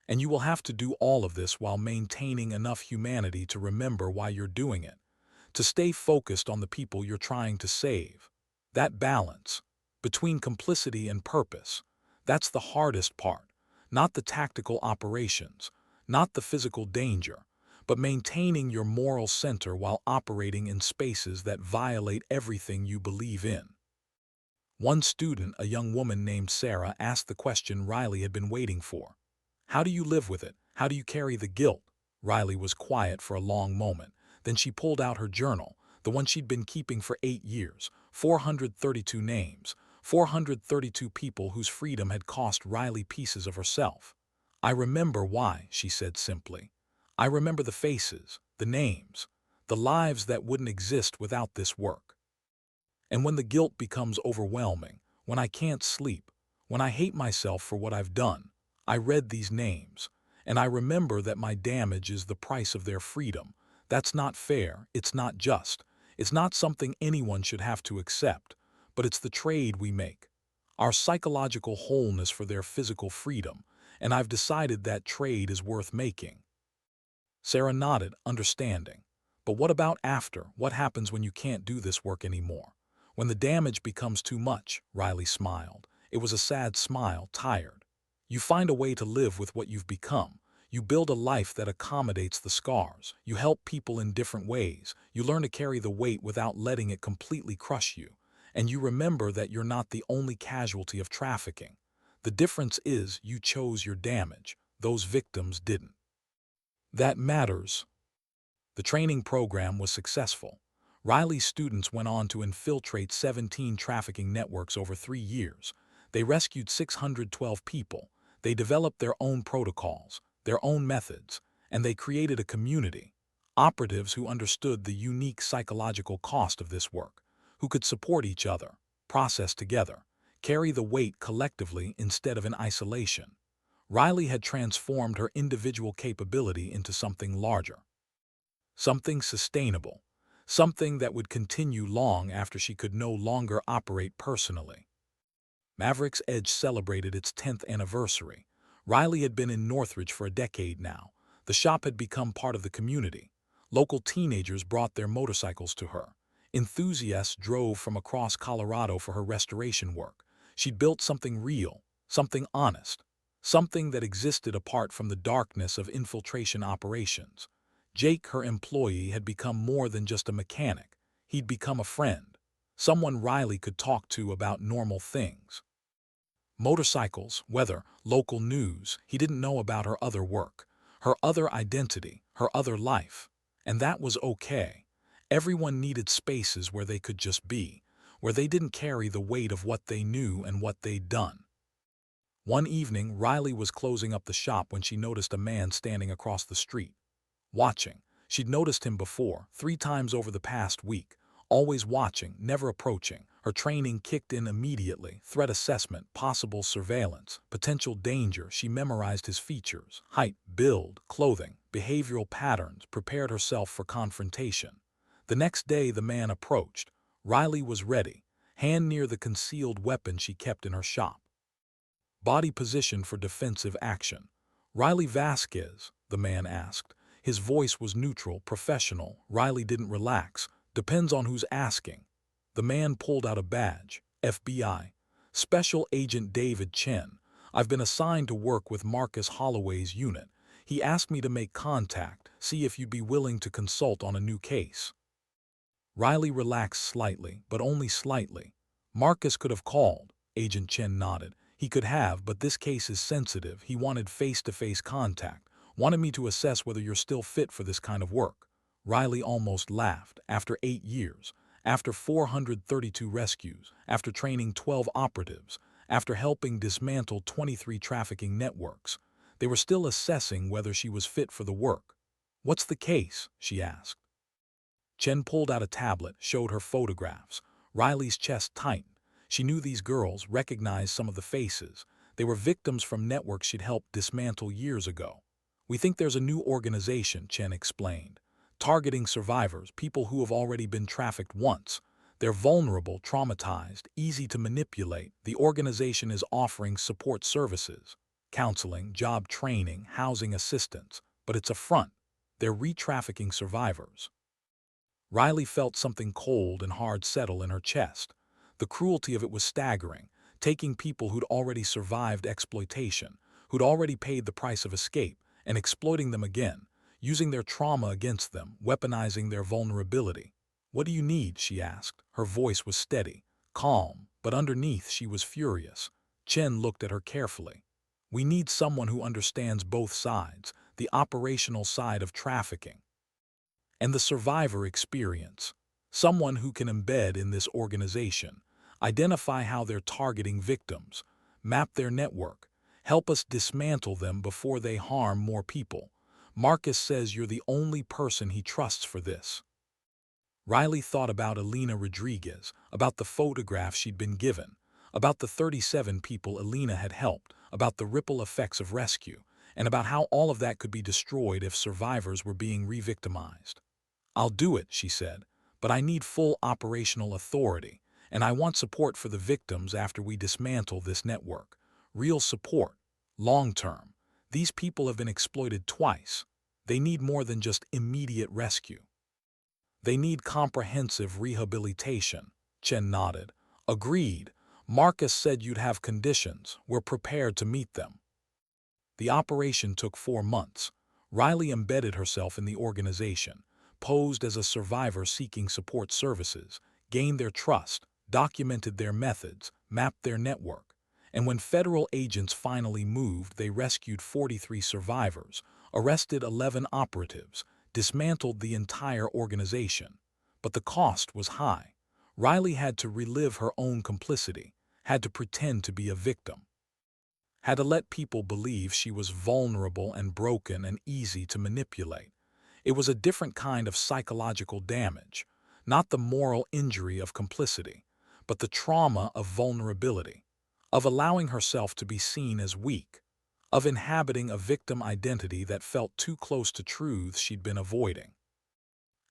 And you will have to do all of this while maintaining enough humanity to remember why you're doing it, to stay focused on the people you're trying to save. That balance between complicity and purpose, that's the hardest part, not the tactical operations, not the physical danger, but maintaining your moral center while operating in spaces that violate everything you believe in." One student, a young woman named Sarah, asked the question Riley had been waiting for. "How do you live with it? How do you carry the guilt?" Riley was quiet for a long moment. Then she pulled out her journal, the one she'd been keeping for 8 years, 432 names, 432 people whose freedom had cost Riley pieces of herself. "I remember why," she said simply. "I remember the faces, the names, the lives that wouldn't exist without this work. And when the guilt becomes overwhelming, when I can't sleep, when I hate myself for what I've done, I read these names, and I remember that my damage is the price of their freedom. That's not fair, it's not just, it's not something anyone should have to accept, but it's the trade we make, our psychological wholeness for their physical freedom, and I've decided that trade is worth making." Sarah nodded, understanding. "But what about after? What happens when you can't do this work anymore? When the damage becomes too much?" Riley smiled. It was a sad smile, tired. "You find a way to live with what you've become. You build a life that accommodates the scars. You help people in different ways. You learn to carry the weight without letting it completely crush you. And you remember that you're not the only casualty of trafficking. The difference is you chose your damage. Those victims didn't. That matters." The training program was successful. Riley's students went on to infiltrate 17 trafficking networks over 3 years. They rescued 612 people. They developed their own protocols, their own methods, and they created a community. Operatives who understood the unique psychological cost of this work, who could support each other, process together, carry the weight collectively instead of in isolation. Riley had transformed her individual capability into something larger, something sustainable, something that would continue long after she could no longer operate personally. Maverick's Edge celebrated its 10th anniversary. Riley had been in Northridge for a decade now. The shop had become part of the community. Local teenagers brought their motorcycles to her. Enthusiasts drove from across Colorado for her restoration work. She'd built something real, something honest, something that existed apart from the darkness of infiltration operations. Jake, her employee, had become more than just a mechanic. He'd become a friend, someone Riley could talk to about normal things. Motorcycles, weather, local news. He didn't know about her other work, her other identity, her other life. And that was okay. Everyone needed spaces where they could just be, where they didn't carry the weight of what they knew and what they'd done. One evening, Riley was closing up the shop when she noticed a man standing across the street, watching. She'd noticed him before, 3 times over the past week. Always watching, never approaching. Her training kicked in immediately. Threat assessment, possible surveillance, potential danger. She memorized his features, height, build, clothing, behavioral patterns, prepared herself for confrontation. The next day the man approached. Riley was ready, hand near the concealed weapon she kept in her shop. Body position for defensive action. Riley Vasquez, the man asked. His voice was neutral, professional. Riley didn't relax. Depends on who's asking. The man pulled out a badge. FBI. Special Agent David Chen. I've been assigned to work with Marcus Holloway's unit. He asked me to make contact, see if you'd be willing to consult on a new case. Riley relaxed slightly, but only slightly. Marcus could have called. Agent Chen nodded. He could have, but this case is sensitive. He wanted face-to-face contact. Wanted me to assess whether you're still fit for this kind of work. Riley almost laughed. After 8 years, after 432 rescues, after training 12 operatives, after helping dismantle 23 trafficking networks, they were still assessing whether she was fit for the work. What's the case? She asked. Chen pulled out a tablet, showed her photographs. Riley's chest tightened. She knew these girls, recognized some of the faces. They were victims from networks she'd helped dismantle years ago. We think there's a new organization, Chen explained, targeting survivors, people who have already been trafficked once. They're vulnerable, traumatized, easy to manipulate. The organization is offering support services, counseling, job training, housing assistance. But it's a front. They're re-trafficking survivors. Riley felt something cold and hard settle in her chest. The cruelty of it was staggering, taking people who'd already survived exploitation, who'd already paid the price of escape, and exploiting them again, using their trauma against them, weaponizing their vulnerability. What do you need? She asked. Her voice was steady, calm, but underneath she was furious. Chen looked at her carefully. We need someone who understands both sides, the operational side of trafficking and the survivor experience. Someone who can embed in this organization, identify how they're targeting victims, map their network, help us dismantle them before they harm more people. Marcus says you're the only person he trusts for this. Riley thought about Elena Rodriguez, about the photographs she'd been given, about the 37 people Elena had helped, about the ripple effects of rescue, and about how all of that could be destroyed if survivors were being re-victimized. I'll do it, she said, but I need full operational authority, and I want support for the victims after we dismantle this network. Real support, long-term. These people have been exploited twice. They need more than just immediate rescue. They need comprehensive rehabilitation. Chen nodded. Agreed. Marcus said you'd have conditions. We're prepared to meet them. The operation took 4 months. Riley embedded herself in the organization, posed as a survivor seeking support services, gained their trust, documented their methods, mapped their network. And when federal agents finally moved, they rescued 43 survivors, arrested 11 operatives, dismantled the entire organization. But the cost was high. Riley had to relive her own complicity, had to pretend to be a victim, had to let people believe she was vulnerable and broken and easy to manipulate. It was a different kind of psychological damage, not the moral injury of complicity, but the trauma of vulnerability, of allowing herself to be seen as weak, of inhabiting a victim identity that felt too close to truths she'd been avoiding.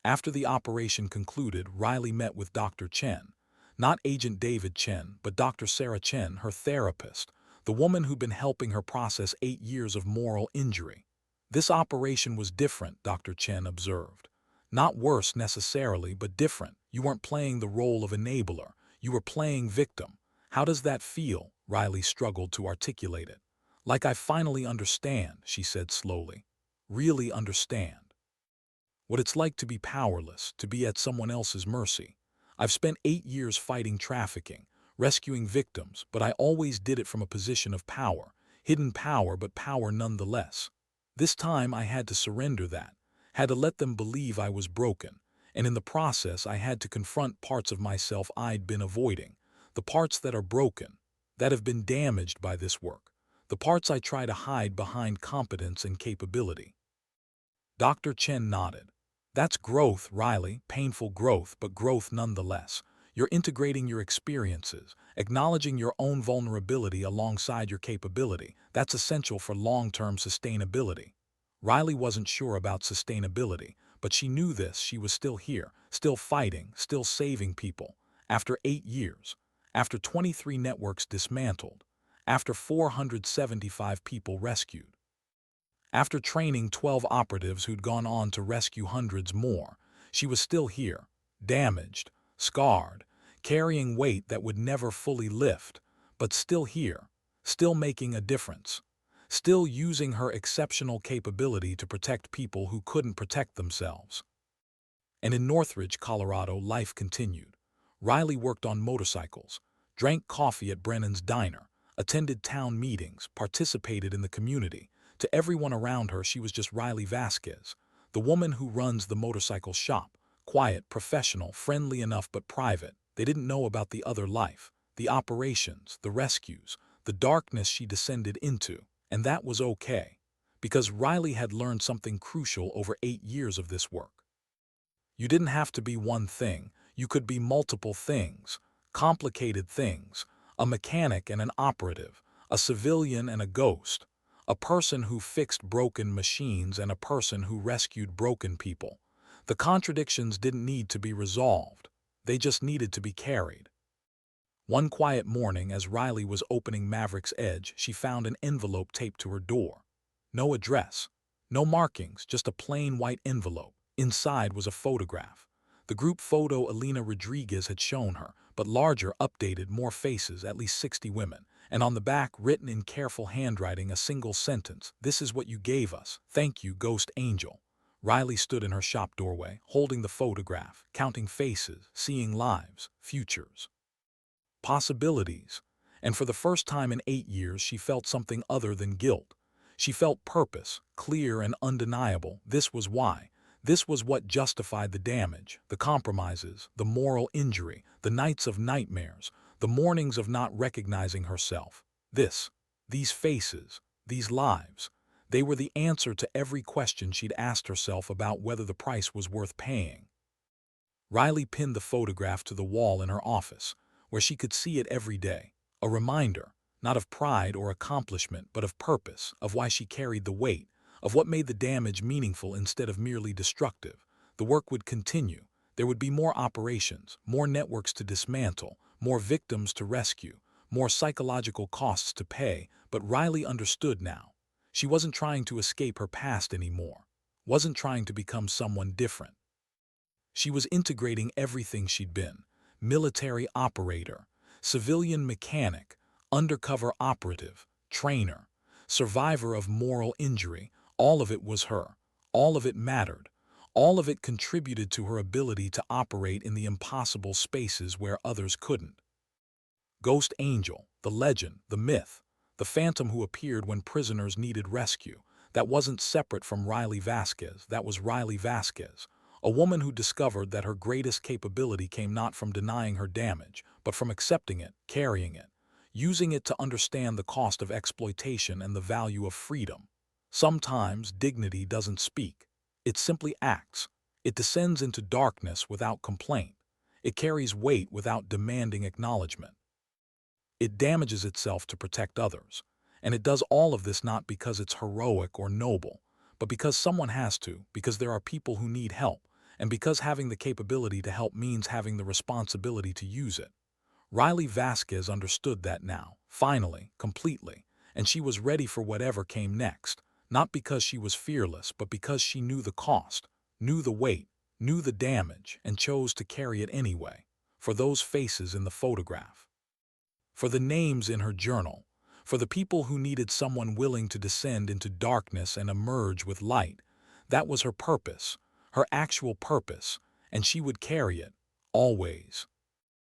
After the operation concluded, Riley met with Dr. Chen, not Agent David Chen, but Dr. Sarah Chen, her therapist, the woman who'd been helping her process 8 years of moral injury. This operation was different, Dr. Chen observed. Not worse necessarily, but different. You weren't playing the role of enabler. You were playing victim. How does that feel? Riley struggled to articulate it. Like I finally understand, she said slowly. Really understand. What it's like to be powerless, to be at someone else's mercy. I've spent 8 years fighting trafficking, rescuing victims, but I always did it from a position of power. Hidden power, but power nonetheless. This time I had to surrender that, had to let them believe I was broken, and in the process I had to confront parts of myself I'd been avoiding, the parts that are broken, that have been damaged by this work, the parts I try to hide behind competence and capability. Dr. Chen nodded. That's growth, Riley, painful growth, but growth nonetheless. You're integrating your experiences, acknowledging your own vulnerability alongside your capability. That's essential for long-term sustainability. Riley wasn't sure about sustainability, but she knew this. She was still here, still fighting, still saving people. After 8 years, after 23 networks dismantled, after 475 people rescued. After training 12 operatives who'd gone on to rescue hundreds more, she was still here, damaged, scarred, carrying weight that would never fully lift, but still here, still making a difference, still using her exceptional capability to protect people who couldn't protect themselves. And in Northridge, Colorado, life continued. Riley worked on motorcycles, drank coffee at Brennan's Diner, attended town meetings, participated in the community. To everyone around her, she was just Riley Vasquez, the woman who runs the motorcycle shop, quiet, professional, friendly enough but private. They didn't know about the other life, the operations, the rescues, the darkness she descended into, and that was okay, because Riley had learned something crucial over 8 years of this work. You didn't have to be one thing, you could be multiple things, complicated things, a mechanic and an operative, a civilian and a ghost, a person who fixed broken machines and a person who rescued broken people. The contradictions didn't need to be resolved, they just needed to be carried. One quiet morning, as Riley was opening Maverick's Edge, she found an envelope taped to her door. No address, no markings, just a plain white envelope. Inside was a photograph. The group photo Elena Rodriguez had shown her, but larger, updated, more faces, at least 60 women. And on the back, written in careful handwriting, a single sentence: "This is what you gave us. Thank you, Ghost Angel." Riley stood in her shop doorway, holding the photograph, counting faces, seeing lives, futures, possibilities. And for the first time in 8 years, she felt something other than guilt. She felt purpose, clear and undeniable. This was why. This was what justified the damage, the compromises, the moral injury, the nights of nightmares, the mornings of not recognizing herself. These faces, these lives, they were the answer to every question she'd asked herself about whether the price was worth paying. Riley pinned the photograph to the wall in her office, where she could see it every day, a reminder, not of pride or accomplishment, but of purpose, of why she carried the weight, of what made the damage meaningful instead of merely destructive. The work would continue. There would be more operations, more networks to dismantle, more victims to rescue, more psychological costs to pay, but Riley understood now. She wasn't trying to escape her past anymore, wasn't trying to become someone different. She was integrating everything she'd been: military operator, civilian mechanic, undercover operative, trainer, survivor of moral injury. All of it was her. All of it mattered. All of it contributed to her ability to operate in the impossible spaces where others couldn't. Ghost Angel, the legend, the myth, the phantom who appeared when prisoners needed rescue. That wasn't separate from Riley Vasquez. That was Riley Vasquez, a woman who discovered that her greatest capability came not from denying her damage, but from accepting it, carrying it, using it to understand the cost of exploitation and the value of freedom. Sometimes dignity doesn't speak. It simply acts. It descends into darkness without complaint. It carries weight without demanding acknowledgement. It damages itself to protect others. And it does all of this not because it's heroic or noble, but because someone has to, because there are people who need help, and because having the capability to help means having the responsibility to use it. Riley Vasquez understood that now, finally, completely, and she was ready for whatever came next, not because she was fearless, but because she knew the cost, knew the weight, knew the damage, and chose to carry it anyway, for those faces in the photograph, for the names in her journal, for the people who needed someone willing to descend into darkness and emerge with light. That was her purpose, her actual purpose, and she would carry it, always.